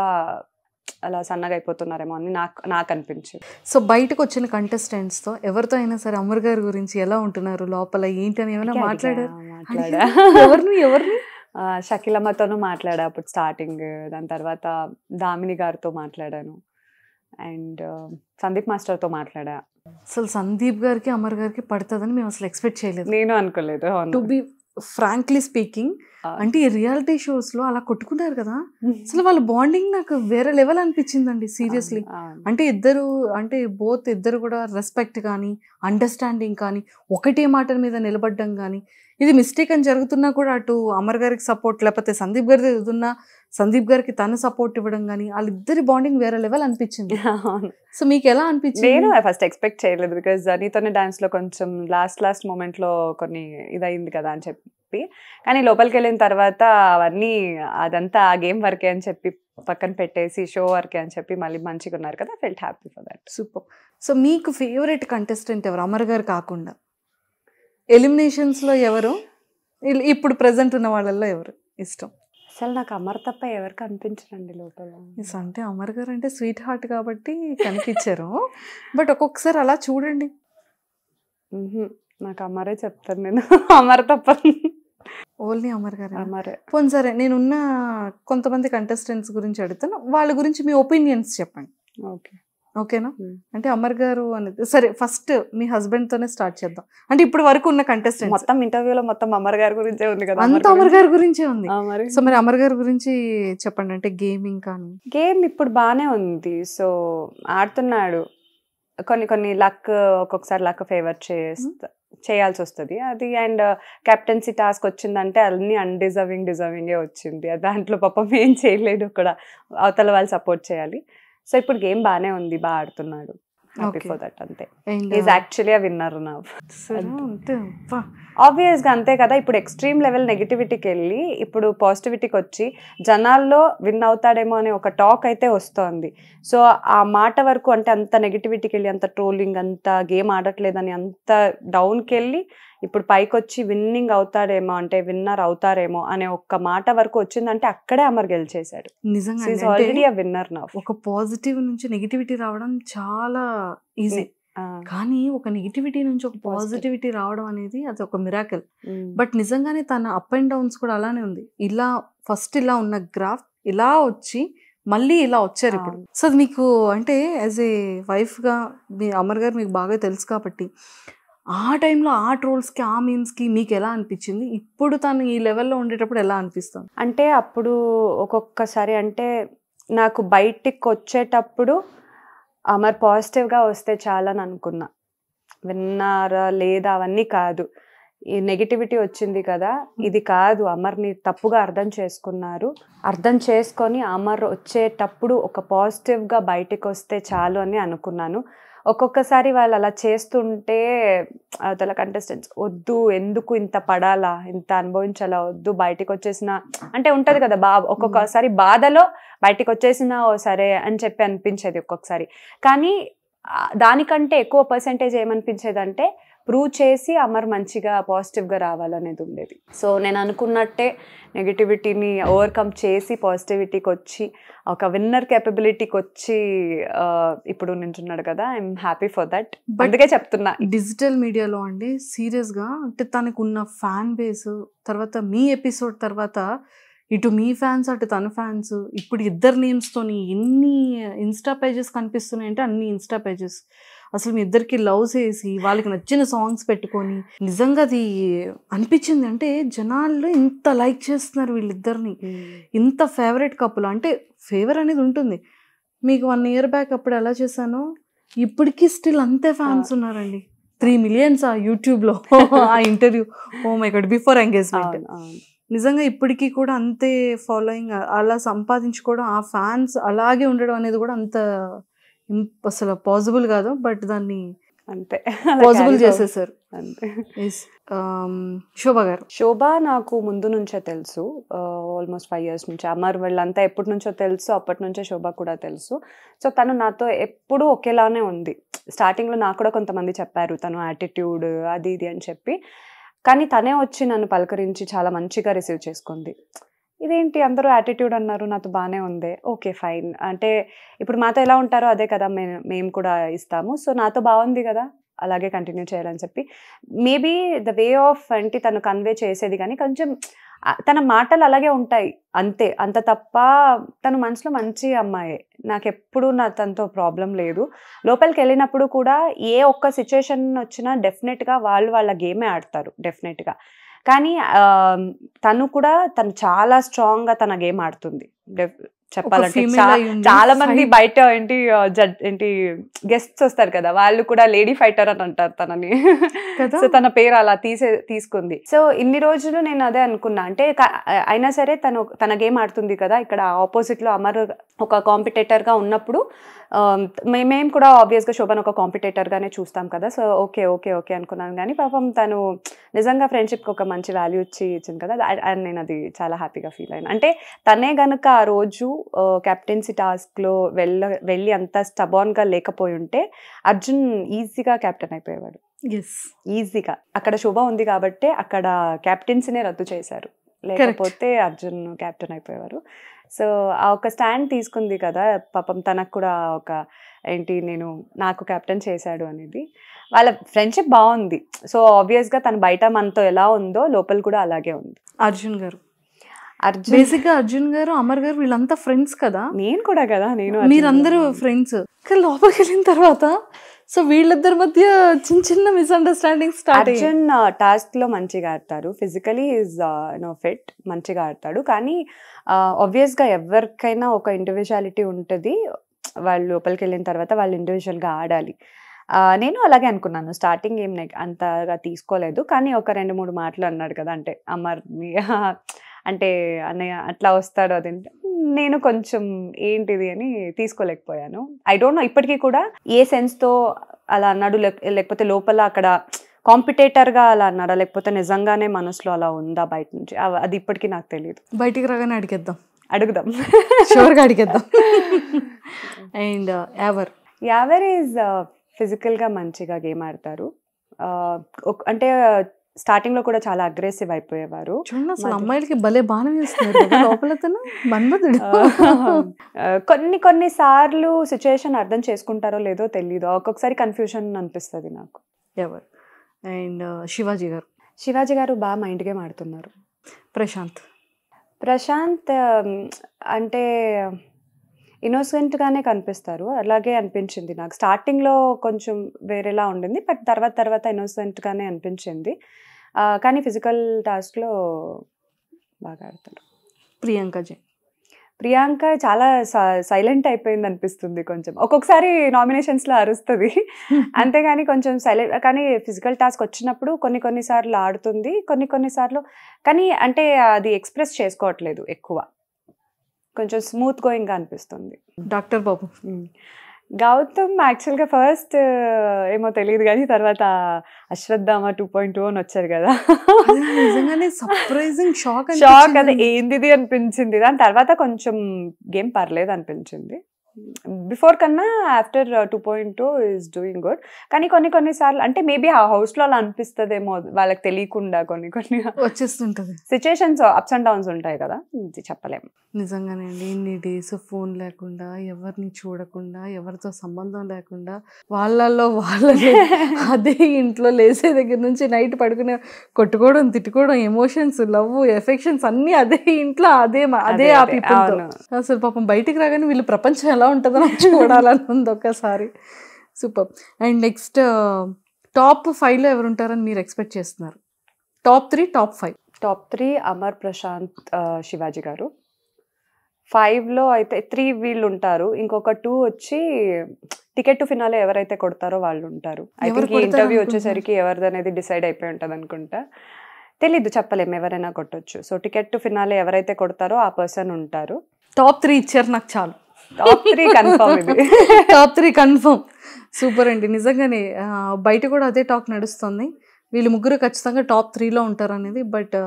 అలా సన్నగా అయిపోతున్నారేమో అని నాకు అనిపించింది. సో బయటకు వచ్చిన కంటెస్టెంట్స్ తో ఎవరితో అయినా సరే అమర్ గారి గురించి ఎలా ఉంటున్నారు, లోపల ఏంటి అని ఏమైనా మాట్లాడా? ఎవరిని షకీలమ్మతోనూ మాట్లాడా అప్పుడు స్టార్టింగ్, దాని తర్వాత దామిని గారితో మాట్లాడాను, అండ్ సందీప్ మాస్టర్తో మాట్లాడా. అసలు సందీప్ గారికి అమర్ గారికి పడుతుందని మేము అసలు ఎక్స్పెక్ట్ చేయలేదు. నేను అనుకోలేదు, టు బి ఫ్రాంక్లీ స్పీకింగ్. అంటే ఈ రియాలిటీ షోస్ లో అలా కొట్టుకున్నారు కదా, అసలు వాళ్ళ బాండింగ్ నాకు వేరే లెవెల్ అనిపించిందండి సీరియస్లీ. అంటే ఇద్దరు కూడా రెస్పెక్ట్ కానీ, అండర్స్టాండింగ్ కానీ, ఒకటే మాట మీద నిలబడ్డం కానీ, ఇది మిస్టేక్ అని జరుగుతున్నా కూడా అటు అమర్ గారికి సపోర్ట్, లేకపోతే సందీప్ గారి ఎదున్నా సందీప్ గారికి తను సపోర్ట్ ఇవ్వడం కానీ, వాళ్ళిద్దరి బాండింగ్ వేరే లెవెల్ అనిపించింది. సో మీకు ఎలా అనిపించింది? నేను ఫస్ట్ ఎక్స్పెక్ట్ చేయలేదు, బికాజ్ నీతోనే డాన్స్ లో కొంచెం లాస్ట్ మూమెంట్ లో కొన్ని ఇదయింది కదా అని చెప్పి, కానీ లోపలికి వెళ్ళిన తర్వాత అవన్నీ అదంతా ఆ గేమ్ వర్కే అని చెప్పి పక్కన పెట్టేసి షో వర్కే అని చెప్పి మళ్ళీ మంచిగా ఉన్నారు కదా, felt happy for that. Super. So మీకు ఫేవరెట్ కంటెస్టెంట్ ఎవరు అమర్ గారు కాకుండా? ఎలిమినేషన్స్ లో ఎవరు, ఇప్పుడు ప్రెసెంట్ ఉన్న వాళ్ళల్లో ఎవరు ఇష్టం? అసలు నాకు అమర్ తప్ప ఎవరికి అనిపించరండి లోపల. అంటే అమర్ గారు అంటే స్వీట్ హార్ట్ కాబట్టి కనిపించారు, బట్ ఒక్కొక్కసారి అలా చూడండి. నాకు అమరే చెప్తాను నేను, అమర్ తప్ప. ఓన్లీ అమర్ గారు? అమరే. పోనీ సరే, నేనున్న కొంతమంది కంటెస్టెంట్స్ గురించి అడుగుతాను, వాళ్ళ గురించి మీ ఒపీనియన్స్ చెప్పండి. ఓకేనా? అంటే అమర్ గారు అనేది సరే, ఫస్ట్ మీ హస్బెండ్ తోనే స్టార్ట్ చేద్దాం. అంటే ఇప్పుడు వరకు ఉన్న కంటెస్టెంట్ మొత్తం ఇంటర్వ్యూలో మొత్తం అమర్ గారి గురించే ఉంది కదా, అంత అమర్ గారి గురించే ఉంది. సో మరి అమర్ గారి గురించి చెప్పండి. అంటే గేమ్ ఇప్పుడు బానే ఉంది, సో ఆడుతున్నాడు, కొన్ని లక్, ఒక్కొక్కసారి లక్ ఫేవర్ చేయాల్సి వస్తుంది అది. అండ్ కెప్టెన్సీ టాస్క్ వచ్చిందంటే అన్ని డిజర్వింగే వచ్చింది. దాంట్లో పాపం ఏం చేయలేదు కూడా, అవతల వాళ్ళు సపోర్ట్ చేయాలి. సో ఇప్పుడు గేమ్ బాగానే ఉంది, బాగా ఆడుతున్నాడు. Happy for that. అంతే. Is actually a winner now. ఆబ్వియస్గా అంతే కదా. ఇప్పుడు ఎక్స్ట్రీమ్ లెవెల్ నెగిటివిటీకి వెళ్ళి ఇప్పుడు పాజిటివిటీకి వచ్చి జనాల్లో విన్ అవుతాడేమో అనే ఒక టాక్ అయితే వస్తోంది. సో ఆ మాట వరకు అంటే అంత నెగిటివిటీకి వెళ్ళి, అంత ట్రోలింగ్, అంత గేమ్ ఆడట్లేదని అంత డౌన్కి వెళ్ళి ఇప్పుడు పైకి వచ్చి విన్నింగ్ అవుతాడేమో, అంటే విన్నర్ అవుతారేమో అనే ఒక్క మాట వరకు వచ్చిందంటే అక్కడే అమర్ గెలిచేశాడు. నిజంగా ఆల్రెడీ అ విన్నర్ నౌ. ఒక పాజిటివ్ నుంచి నెగిటివిటీ రావడం చాలా ఈజీ, కానీ ఒక నెగిటివిటీ నుంచి ఒక పాజిటివిటీ రావడం అనేది అది ఒక మిరాకిల్. బట్ నిజంగానే తన అప్ అండ్ డౌన్స్ కూడా అలానే ఉంది. ఇలా ఫస్ట్ ఇలా ఉన్న గ్రాఫ్ ఇలా వచ్చి మళ్ళీ ఇలా వచ్చారు ఇప్పుడు. సో అది మీకు అంటే యాజ్ ఏ వైఫ్గా మీ అమర్ గారు మీకు బాగా తెలుసు కాబట్టి ఆ టైంలో ఆ ట్రోల్స్కి ఆ మీమ్స్కి మీకు ఎలా అనిపించింది? ఇప్పుడు తను ఈ లెవెల్లో ఉండేటప్పుడు ఎలా అనిపిస్తుంది? అంటే అప్పుడు ఒక్కొక్కసారి అంటే నాకు బయటికి వచ్చేటప్పుడు అమర్ పాజిటివ్గా వస్తే చాలని అనుకున్నా. విన్నారా లేదా అవన్నీ కాదు, ఈ నెగిటివిటీ వచ్చింది కదా, ఇది కాదు, అమర్ని తప్పుగా అర్థం చేసుకున్నారు, అర్థం చేసుకొని అమర్ వచ్చేటప్పుడు ఒక పాజిటివ్గా బయటికి వస్తే చాలు అని అనుకున్నాను. ఒక్కొక్కసారి వాళ్ళు అలా చేస్తుంటే అవతల కంటెస్టెంట్స్ వద్దు, ఎందుకు ఇంత పడాలా, ఇంత అనుభవించాలా, వద్దు బయటికి వచ్చేసిన అంటే ఉంటుంది కదా ఒక్కొక్కసారి బాధలో బయటికి వచ్చేసినా ఓ సరే అని చెప్పి అనిపించేది ఒక్కొక్కసారి. కానీ దానికంటే ఎక్కువ పర్సెంటేజ్ ఏమనిపించేది అంటే ప్రూవ్ చేసి అమర్ మంచిగా పాజిటివ్గా రావాలనేది ఉండేది. సో నేను అనుకున్నట్టే నెగిటివిటీని ఓవర్కమ్ చేసి పాజిటివిటీకి వచ్చి ఒక విన్నర్ కేపబిలిటీకి వచ్చి ఇప్పుడు నించున్నాడు కదా. I'm happy for that. అందుకే చెప్తున్నా. డిజిటల్ మీడియాలో అండి సీరియస్గా అంటే తనకున్న ఫ్యాన్ బేస్ తర్వాత మీ ఎపిసోడ్ తర్వాత ఇటు మీ ఫ్యాన్స్ అటు తన ఫ్యాన్స్ ఇప్పుడు ఇద్దరు నేమ్స్తోని ఎన్ని ఇన్స్టా పేజెస్ కనిపిస్తున్నాయి అంటే అన్ని ఇన్స్టా పేజెస్ అసలు మీ ఇద్దరికి లవ్స్ వేసి వాళ్ళకి నచ్చిన సాంగ్స్ పెట్టుకొని నిజంగా అది అనిపించింది. అంటే జనాల్లో ఇంత లైక్ చేస్తున్నారు వీళ్ళిద్దరిని, ఇంత ఫేవరెట్ కపుల్. అంటే ఫేవర్ అనేది ఉంటుంది. మీకు 1 year బ్యాక్ అప్పుడు ఎలా చేశానో ఇప్పటికీ స్టిల్ అంతే ఫ్యాన్స్ ఉన్నారండి. 3 million ఆ యూట్యూబ్లో ఆ interview. Oh my god, before engagement. నిజంగా ఇప్పటికీ కూడా అంతే ఫాలోయింగ్ అలా సంపాదించుకోవడం, ఆ ఫ్యాన్స్ అలాగే ఉండడం అనేది కూడా అంత అసలు పాసిబుల్ కాదు. బట్ దాన్ని అంతే పాసిబుల్ చేసేసారు. అంతే. శోభ గారు. శోభ నాకు ముందు నుంచే తెలుసు, ఆల్మోస్ట్ 5 years నుంచి. అమర్ వాళ్ళంతా ఎప్పటి నుంచో తెలుసు, అప్పటి నుంచే శోభ కూడా తెలుసు. సో తను నాతో ఎప్పుడూ ఒకేలానే ఉంది. స్టార్టింగ్లో నాకు కూడా కొంతమంది చెప్పారు తను యాటిట్యూడ్ అది ఇది అని చెప్పి, కానీ తనే వచ్చి నన్ను పలకరించి చాలా మంచిగా రిసీవ్ చేసుకుంది. ఇదేంటి అందరూ యాటిట్యూడ్ అన్నారు, నాతో బాగానే ఉంది, ఓకే ఫైన్, అంటే ఇప్పుడు మాతో ఎలా ఉంటారో అదే కదా మేము కూడా ఇస్తాము, సో నాతో బాగుంది కదా అలాగే కంటిన్యూ చేయాలని చెప్పి. మేబీ ద వే ఆఫ్ అంటే తను కన్వే చేసేది కానీ కొంచెం తన మాటలు అలాగే ఉంటాయి అంతే, అంత తప్ప తను మనసులో మంచి అమ్మాయే. నాకు ఎప్పుడు తనతో ప్రాబ్లం లేదు. లోపలికి వెళ్ళినప్పుడు కూడా ఏ ఒక్క సిచ్యువేషన్ వచ్చినా డెఫినెట్గా వాళ్ళ గేమే ఆడతారు డెఫినెట్గా. కానీ తను చాలా స్ట్రాంగ్గా తన గేమ్ ఆడుతుంది చెప్పాలంటే. చాలా మంది బయట ఏంటి గెస్ట్స్ వస్తారు కదా, వాళ్ళు కూడా లేడీ ఫైటర్ అని అంటారు తనని. సో తన పేరు అలా తీసుకుంది. సో ఇన్ని రోజులు నేను అదే అనుకున్నా, అంటే అయినా సరే తన గేమ్ ఆడుతుంది కదా. ఇక్కడ ఆపోజిట్ లో అమర్ ఒక కాంపిటేటర్ గా ఉన్నప్పుడు మేము కూడా ఆబ్వియస్ గా శోభన్ ఒక కాంపిటేటర్ గానే చూస్తాం కదా. సో ఓకే ఓకే ఓకే అనుకున్నాను. కానీ పాపం తను నిజంగా ఫ్రెండ్షిప్ కి ఒక మంచి వాల్యూ ఇచ్చింది కదా. నేను అది చాలా హ్యాపీగా ఫీల్ అయినా. అంటే తనే గనుక ఆ రోజు కెప్టెన్సీ టాస్క్ లో వెళ్ళి అంత స్టబాన్ గా లేకపోయి ఉంటే అర్జున్ ఈజీగా కెప్టెన్ అయిపోయేవాడు. ఈజీగా. అక్కడ శోభ ఉంది కాబట్టి అక్కడ కెప్టెన్సీనే రద్దు చేశారు, లేకపోతే అర్జున్ కెప్టెన్ అయిపోయేవారు. సో ఆ ఒక స్టాండ్ తీసుకుంది కదా పాపం. తనకు కూడా ఒక నాకు కెప్టెన్ చేశాడు అనేది. వాళ్ళ ఫ్రెండ్షిప్ బాగుంది. సో ఆబ్వియస్గా తను బయట మనతో ఎలా ఉందో లోపల కూడా అలాగే ఉంది. అర్జున్ గారు బేసిక్గా అర్జున్ గారు అమర్ గారు వీళ్ళంతా ఫ్రెండ్స్ కదా. నేను కూడా కదా, మీరందరూ ఫ్రెండ్స్. కానీ లోపలికి వెళ్ళిన తర్వాత సో వీళ్ళిద్దరి మధ్య చిన్న మిస్అండర్స్టాండింగ్ స్టార్ట్. అర్జున్ టాస్క్ లో మంచిగా ఆడతారు, ఫిజికలీ ఈజ్ ఫిట్, మంచిగా ఆడతాడు. కానీ ఆబ్వియస్గా ఎవరికైనా ఒక ఇండివిజువాలిటీ ఉంటుంది. వాళ్ళు లోపలికి వెళ్ళిన తర్వాత వాళ్ళు ఇండివిజువల్గా ఆడాలి. నేను అలాగే అనుకున్నాను. స్టార్టింగ్ ఏం అంతగా తీసుకోలేదు. కానీ ఒక 2-3 మాటలు అన్నాడు కదా! అంటే అమర్‌ని అంటే అన్నయ్య అట్లా వస్తాడు అదంటే నేను కొంచెం ఏంటిది అని తీసుకోలేకపోయాను. ఐ డోంట్ నో ఇప్పటికీ కూడా ఏ సెన్స్‌తో అలా అన్నాడు లేకపోతే లోపల అక్కడ కాంపిటేటర్‌గా అలా అన్నాడా లేకపోతే నిజంగానే మనసులో అలా ఉందా బయట నుంచి అది ఇప్పటికీ నాకు తెలియదు. బయటికి రాగానే అడుగుదాం షూర్గా అడిగేద్దాం. అండ్ యావర్ ఈజ్ ఫిజికల్గా మంచిగా గేమ్ ఆడతారు. అంటే స్టార్టింగ్ లో కూడా చాలా అగ్రెసివ్ అయిపోయేవారు. చూడండి అసలు అమ్మాయిలకి భలే బాణం వేస్తున్నారు లోపలతను మన్మధుడు. కొన్ని సార్లు సిచ్యుయేషన్ అర్థం చేసుకుంటారో లేదో తెలీదు. ఒక్కొక్కసారి కన్ఫ్యూజన్ అనిపిస్తుంది నాకు. ఎవరు? అండ్ శివాజీ గారు బాగా మైండ్ గేమ్ ఆడుతున్నారు. ప్రశాంత్ అంటే ఇన్నోసెంట్గానే కనిపిస్తారు. అలాగే అనిపించింది నాకు. స్టార్టింగ్లో కొంచెం వేరేలా ఉండింది, బట్ తర్వాత ఇన్నోసెంట్గానే అనిపించింది. కానీ ఫిజికల్ టాస్క్లో బాగా ఆడతారు. ప్రియాంక చాలా సైలెంట్ అయిపోయింది అనిపిస్తుంది. కొంచెం ఒక్కొక్కసారి నామినేషన్స్లో అరుస్తుంది అంతేగాని కొంచెం సైలెంట్. కానీ ఫిజికల్ టాస్క్ వచ్చినప్పుడు కొన్నిసార్లు ఆడుతుంది, కొన్నిసార్లు కానీ అంటే అది ఎక్స్ప్రెస్ చేసుకోవట్లేదు ఎక్కువ. కొంచెం స్మూత్ గోయింగ్గా అనిపిస్తుంది. డాక్టర్ బాబు గౌతమ్ యాక్చువల్గా ఫస్ట్ ఏమో తెలియదు కానీ తర్వాత అశ్వత్థామ 2.0 అని వచ్చారు కదా, షాక్ అదే ఏంది అనిపించింది. దాని తర్వాత కొంచెం గేమ్ పర్లేదు అనిపించింది. బిఫోర్ కన్నా ఆఫ్టర్ 2.0 ఈజ్ డూయింగ్ గుడ్. కానీ కొన్నిసార్లు అంటే మేబీ ఆ హౌస్లో అలా అనిపిస్తుందేమో వాళ్ళకి తెలియకుండా కొన్ని వచ్చేస్తుంటుంది. సిచ్యుయేషన్స్ అప్స్ అండ్ డౌన్స్ ఉంటాయి కదా, చెప్పలేము. నిజంగానే అండి, ఇన్ని డేస్ ఫోన్ లేకుండా, ఎవరిని చూడకుండా, ఎవరితో సంబంధం లేకుండా వాళ్ళల్లో అదే ఇంట్లో లేసే దగ్గర నుంచి నైట్ పడుకునే కొట్టుకోవడం, తిట్టుకోవడం, ఎమోషన్స్, లవ్, ఎఫెక్షన్స్ అన్ని అదే ఇంట్లో అదే ఆ పీపుల్తో. అసలు పాపం బయటికి రాగానే వీళ్ళు ప్రపంచం ఎలా ఉంటుందో నాకు చూడాలని ఉంది ఒకసారి. సూపర్. అండ్ నెక్స్ట్ టాప్ 5లో ఎవరు ఉంటారని మీరు ఎక్స్పెక్ట్ చేస్తున్నారు? టాప్ 3 అమర్, ప్రశాంత్, శివాజీ గారు. 5లో అయితే 3 వీళ్ళు ఉంటారు. ఇంకొక 2 వచ్చి టికెట్ టు ఫినాలే ఎవరైతే కొడతారో వాళ్ళు ఉంటారు. ఐ థింక్ ఇంటర్వ్యూ వచ్చేసరికి ఎవరిది అనేది డిసైడ్ అయిపోయి ఉంటుంది అనుకుంటా. తెలీదు, చెప్పలేము, ఎవరైనా కొట్టొచ్చు. సో టికెట్ టు ఫినాలే ఎవరైతే కొడతారో ఆ పర్సన్ ఉంటారు. టాప్ 3 ఇచ్చారు నాకు చాలు. Top 3 confirm. ఇది టాప్ 3 కన్ఫర్మ్. సూపర్ అండి. నిజంగానే బయట కూడా అదే టాక్ నడుస్తుంది, వీళ్ళు ముగ్గురు ఖచ్చితంగా టాప్ 3లో ఉంటారు అనేది. బట్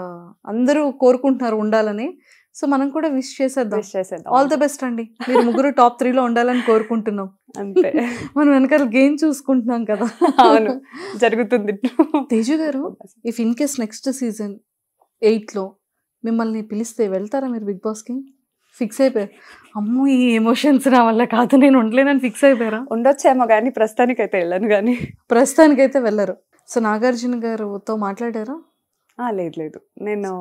అందరూ కోరుకుంటున్నారు ఉండాలని. సో మనం కూడా విష్ చేసేద్దాం. ఆల్ ద బెస్ట్ అండి. మీరు ముగ్గురు టాప్ 3లో ఉండాలని కోరుకుంటున్నాం. అంతే, మనం వెనకాల గేమ్ చూసుకుంటున్నాం కదా. అవును, జరుగుతుంది. తేజు గారు, if in case next season 8లో మిమ్మల్ని పిలిస్తే వెళ్తారా మీరు బిగ్ బాస్కి? ఫిక్స్ అయిపోయారు? అమ్మో ఈ ఎమోషన్స్ నా వల్ల కాదు, నేను ఉండలేనని ఫిక్స్ అయిపోయారా? ఉండొచ్చేమో కానీ ప్రస్తుతానికైతే వెళ్ళను. కానీ ప్రస్తుతానికైతే వెళ్ళరు. సో నాగార్జున గారితో మాట్లాడారా? లేదు, నేను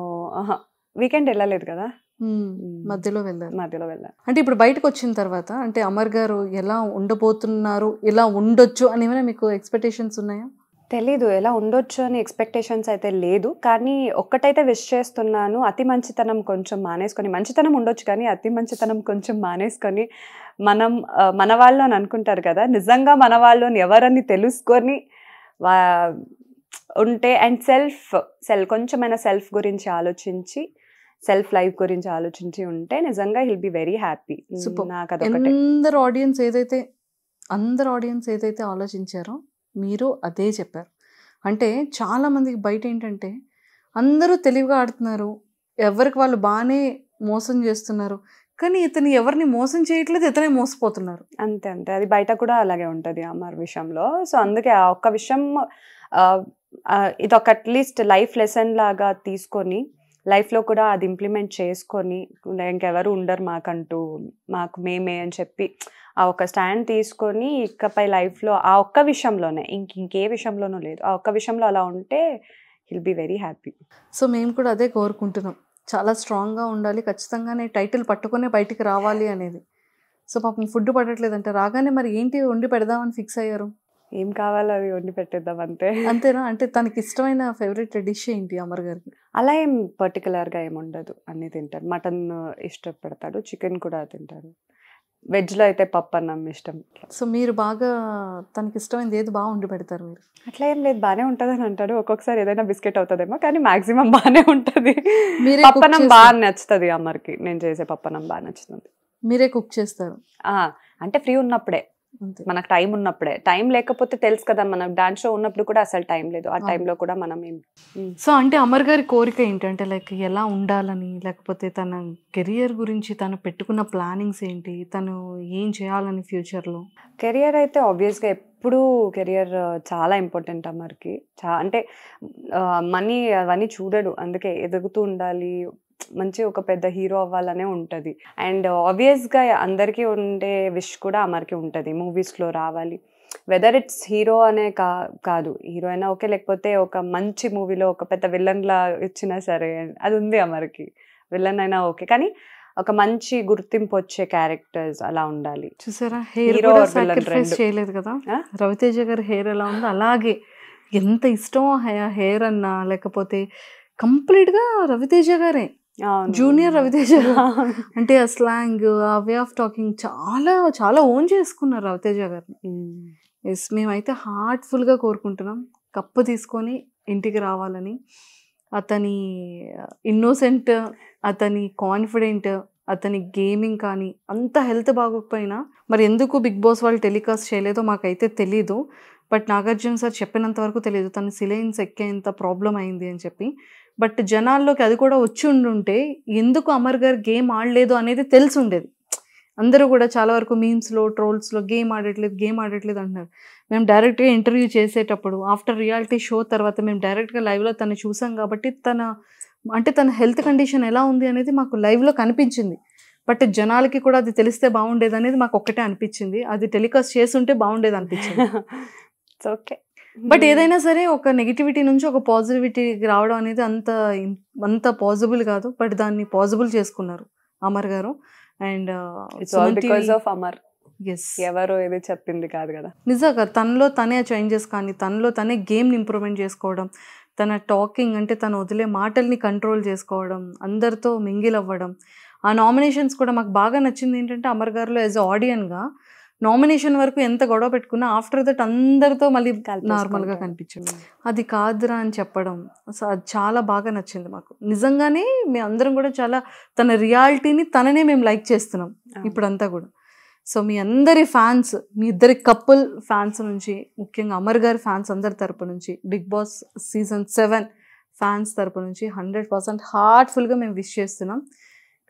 వీకెండ్ వెళ్ళలేదు కదా, మధ్యలో వెళ్ళారు. అంటే ఇప్పుడు బయటకు వచ్చిన తర్వాత అంటే అమర్ గారు ఎలా ఉండబోతున్నారు, ఎలా ఉండొచ్చు అని ఏమైనా మీకు ఎక్స్పెక్టేషన్స్ ఉన్నాయా? తెలీదు, ఎలా ఉండొచ్చు అని ఎక్స్పెక్టేషన్స్ అయితే లేదు. కానీ ఒక్కటైతే విష్ చేస్తున్నాను, అతి మంచితనం కొంచెం మానేసుకొని, మంచితనం ఉండొచ్చు కానీ అతి మంచితనం కొంచెం మానేసుకొని, మనం మన వాళ్ళు అని అనుకుంటారు కదా, నిజంగా మన వాళ్ళు అని ఎవరని తెలుసుకొని ఉంటే, అండ్ కొంచెమైనా సెల్ఫ్ గురించి ఆలోచించి, సెల్ఫ్ లైఫ్ గురించి ఆలోచించి ఉంటే నిజంగా హిల్ బి వెరీ హ్యాపీ. నాకు అదొకటే. అందరు ఆడియన్స్ ఏదైతే ఆలోచించారో మీరు అదే చెప్పారు. అంటే చాలామందికి బయట ఏంటంటే అందరూ తెలివిగా ఆడుతున్నారు, ఎవరికి వాళ్ళు బాగానే మోసం చేస్తున్నారు, కానీ ఇతను ఎవరిని మోసం చేయట్లేదు, ఇతనే మోసపోతున్నారు. అంతే, అది బయట కూడా అలాగే ఉంటుంది అమర్ విషయంలో. సో అందుకే ఆ ఒక్క విషయం ఇదొక అట్లీస్ట్ లైఫ్ లెసన్ లాగా తీసుకొని లైఫ్లో కూడా అది ఇంప్లిమెంట్ చేసుకొని, ఇంకెవరు ఉండరు మాకంటూ, మాకు మేమే అని చెప్పి ఆ ఒక్క స్టాండ్ తీసుకొని ఇకపై లైఫ్లో ఆ ఒక్క విషయంలోనే, ఇంకే విషయంలోనూ లేదు, ఆ ఒక్క విషయంలో అలా ఉంటే hill be very happy. So మేము కూడా అదే కోరుకుంటున్నాం, చాలా స్ట్రాంగ్గా ఉండాలి, ఖచ్చితంగానే టైటిల్ పట్టుకునే బయటికి రావాలి అనేది. సో పాపం ఫుడ్ పడట్లేదంటే రాగానే మరి ఏంటి వండి పెడదామని ఫిక్స్ అయ్యారు? ఏం కావాలో అది వండి పెట్టేద్దాం అంతేనా? అంటే తనకి ఇష్టమైన ఫేవరెట్ డిష్ ఏంటి అమర్ గారికి? అలా ఏం పర్టికులర్గా ఏమి ఉండదు, అన్నీ తింటారు. మటన్ ఇష్టపడతాడు, చికెన్ కూడా తింటారు. వెజ్లో అయితే పప్పు అన్నం ఇష్టం. సో మీరు బాగా తనకి ఇష్టమైనది ఏది బాగా వండి పెడతారు మీరు? అట్లా ఏం లేదు, బాగానే ఉంటుంది అని అంటాడు. ఒక్కొక్కసారి ఏదైనా బిస్కెట్ అవుతుందేమో, కానీ మాక్సిమం బాగానే ఉంటుంది. మీరే పప్పనం బాగా నచ్చుతుంది అమ్మకి, నేను చేసే పప్పనం బాగా నచ్చుతుంది. మీరే కుక్ చేస్తారు? అంటే ఫ్రీ ఉన్నప్పుడే, మనకు టైం ఉన్నప్పుడే. టైం లేకపోతే తెలుసు కదా, మనం డాన్స్ షో ఉన్నప్పుడు కూడా అసలు టైం లేదు, ఆ టైంలో కూడా మనం సో అంటే అమర్ గారి కోరిక ఏంటంటే లైక్ ఎలా ఉండాలని, లేకపోతే తన కెరియర్ గురించి తను పెట్టుకున్న ప్లానింగ్స్ ఏంటి, తను ఏం చేయాలని ఫ్యూచర్లో? కెరియర్ అయితే ఆబ్వియస్గా ఎప్పుడు కెరియర్ చాలా ఇంపార్టెంట్ అమర్కి. అంటే మనీ అవన్నీ చూడడు, అందుకే ఎదుగుతూ ఉండాలి, మంచి ఒక పెద్ద హీరో అవ్వాలనే ఉంటుంది. అండ్ ఆబ్వియస్గా అందరికీ ఉండే విష్ కూడా అమర్కి ఉంటుంది, మూవీస్లో రావాలి. వెదర్ ఇట్స్ హీరో అనే కాదు, హీరో అయినా ఓకే, లేకపోతే ఒక మంచి మూవీలో ఒక పెద్ద విలన్లా ఇచ్చినా సరే అది ఉంది అమర్కి. విలన్ అయినా ఓకే, కానీ ఒక మంచి గుర్తింపు వచ్చే క్యారెక్టర్స్ అలా ఉండాలి. చూసారా, హెయిర్ కూడా సాక్రిఫైస్ చేయలేదు కదా రవితేజ గారి. హెయిర్ ఎలా ఉందో అలాగే, ఎంత ఇష్టం హెయిర్ అన్నా, లేకపోతే కంప్లీట్ గా రవితేజ గారే, జూనియర్ రవితేజ అంటే ఆ స్లాంగ్, ఆ వే ఆఫ్ టాకింగ్ చాలా చాలా ఓన్ చేసుకున్నారు రవితేజ గారిని. ఎస్, మేమైతే హార్ట్ఫుల్ గా కోరుకుంటున్నాం కప్పు తీసుకొని ఇంటికి రావాలని. అతని ఇన్నోసెంట్, అతని కాన్ఫిడెంట్, అతని గేమింగ్ కానీ అంత హెల్త్ బాగోకపోయినా, మరి ఎందుకు బిగ్ బాస్ వాళ్ళు టెలికాస్ట్ చేయలేదో మాకైతే తెలీదు. బట్ నాగార్జున సార్ చెప్పినంత వరకు తెలియదు తను సిలైన్స్ ఎక్కేంత ప్రాబ్లం అయింది అని చెప్పి. బట్ జనాల్లోకి అది కూడా వచ్చి ఉండుంటే ఎందుకు అమర్ గారు గేమ్ ఆడలేదు అనేది తెలిసి ఉండేది. అందరూ కూడా చాలా వరకు మీమ్స్లో, ట్రోల్స్లో గేమ్ ఆడట్లేదు అంటున్నారు. మేము డైరెక్ట్గా ఇంటర్వ్యూ చేసేటప్పుడు ఆఫ్టర్ రియాలిటీ షో తర్వాత మేము డైరెక్ట్గా లైవ్లో తను చూసాం కాబట్టి తన హెల్త్ కండిషన్ ఎలా ఉంది అనేది మాకు లైవ్లో కనిపించింది. బట్ జనాలకి కూడా అది తెలిస్తే బాగుండేది అనేది మాకు ఒక్కటే అనిపించింది. అది టెలికాస్ట్ చేస్తుంటే బాగుండేది అనిపించింది. ఓకే, బట్ ఏదైనా సరే ఒక నెగిటివిటీ నుంచి ఒక పాజిటివిటీ రావడం అనేది అంత పాసిబుల్ కాదు. బట్ దాన్ని పాసిబుల్ చేసుకున్నారు అమర్ గారు. And because of Amar. ఎవరో ఏదో చెప్పింది కాదు కదా, నిజంగా తనలో తనే చేంజెస్ కానీ, తనలో తనే గేమ్ని ఇంప్రూవ్మెంట్ చేసుకోవడం, తన టాకింగ్ అంటే తను వదిలే మాటల్ని కంట్రోల్ చేసుకోవడం, అందరితో మింగిల్ అవ్వడం. ఆ నామినేషన్స్ కూడా మాకు బాగా నచ్చింది ఏంటంటే అమర్ గారిలో యాజ్ ఆడియన్గా నామినేషన్ వరకు ఎంత గొడవ పెట్టుకున్నా ఆఫ్టర్ దట్ అందరితో మళ్ళీ నార్మల్గా కనిపించింది. అది కాదురా అని చెప్పడం, అది చాలా బాగా నచ్చింది మాకు. నిజంగానే మేము అందరం కూడా చాలా తన రియాలిటీని తననే మేము లైక్ చేస్తున్నాం ఇప్పుడంతా కూడా. సో మీ అందరి ఫ్యాన్స్, మీ ఇద్దరి కపుల్ ఫ్యాన్స్ నుంచి, ముఖ్యంగా అమర్ గారి ఫ్యాన్స్ అందరి తరపు నుంచి, బిగ్ బాస్ సీజన్ 7 ఫ్యాన్స్ తరపు నుంచి 100% హార్ట్ఫుల్గా మేము విష్ చేస్తున్నాం.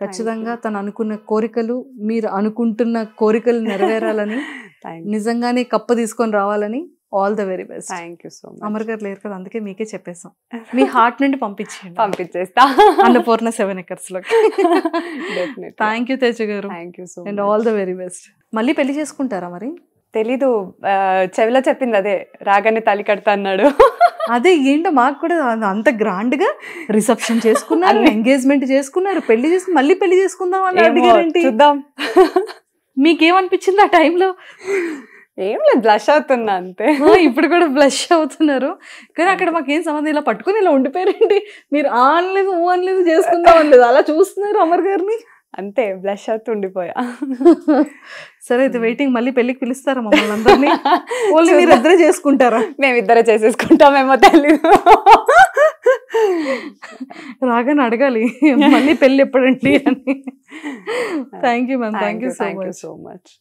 ఖచ్చితంగా తను అనుకున్న కోరికలు, మీరు అనుకుంటున్న కోరికలు నెరవేరాలని, నిజంగానే కప్పు తీసుకొని రావాలని. All the very best. Thank you so much. Amar గారు లేరు కదా, అందుకే మీకే చెప్పేసాం. మీ హార్ట్ నుండి పంపించేస్తా అన్నపూర్ణ 7 acres లోకి. థ్యాంక్ యూ తేజ గారు. Thank you so much and all the very best. మళ్ళీ పెళ్లి చేసుకుంటారా మరి? తెలీదు, చెవిలో చెప్పింది అదే, రాగానే తాళి కడతా అన్నాడు. అదే ఏంటో మాకు కూడా అంత గ్రాండ్ గా రిసెప్షన్ చేసుకున్నారు, ఎంగేజ్మెంట్ చేసుకున్నారు, పెళ్లి చేసుకుని మళ్ళీ పెళ్లి చేసుకుందాం అని అడిగారేంటి? చూద్దాం. మీకేమనిపించింది ఆ టైంలో? ఏం లేదు, బ్లష్ అవుతున్నా అంతే. ఇప్పుడు కూడా బ్లష్ అవుతున్నారు, కానీ అక్కడ మాకేం సంబంధం, ఇలా పట్టుకుని ఇలా ఉండిపోయారేంటి? మీరు అనలేదు, ఊ అనలేదు, చేసుకుందాం అనలేదు, అలా చూస్తున్నారు అమర్ గారిని అంతే, బ్లష్ అవుతూ ఉండిపోయా. సరే అయితే వెయిటింగ్, మళ్ళీ పెళ్లికి పిలుస్తారా మమ్మల్ని అందరినీ? ఓన్లీ మీరు ఇద్దరే చేసుకుంటారా? మేమిద్దరే చేసేసుకుంటామేమో తెలీదు. రాగానే అడగాలి మళ్ళీ పెళ్లి ఎప్పుడండి అని. Thank you ma'am, thank you so much.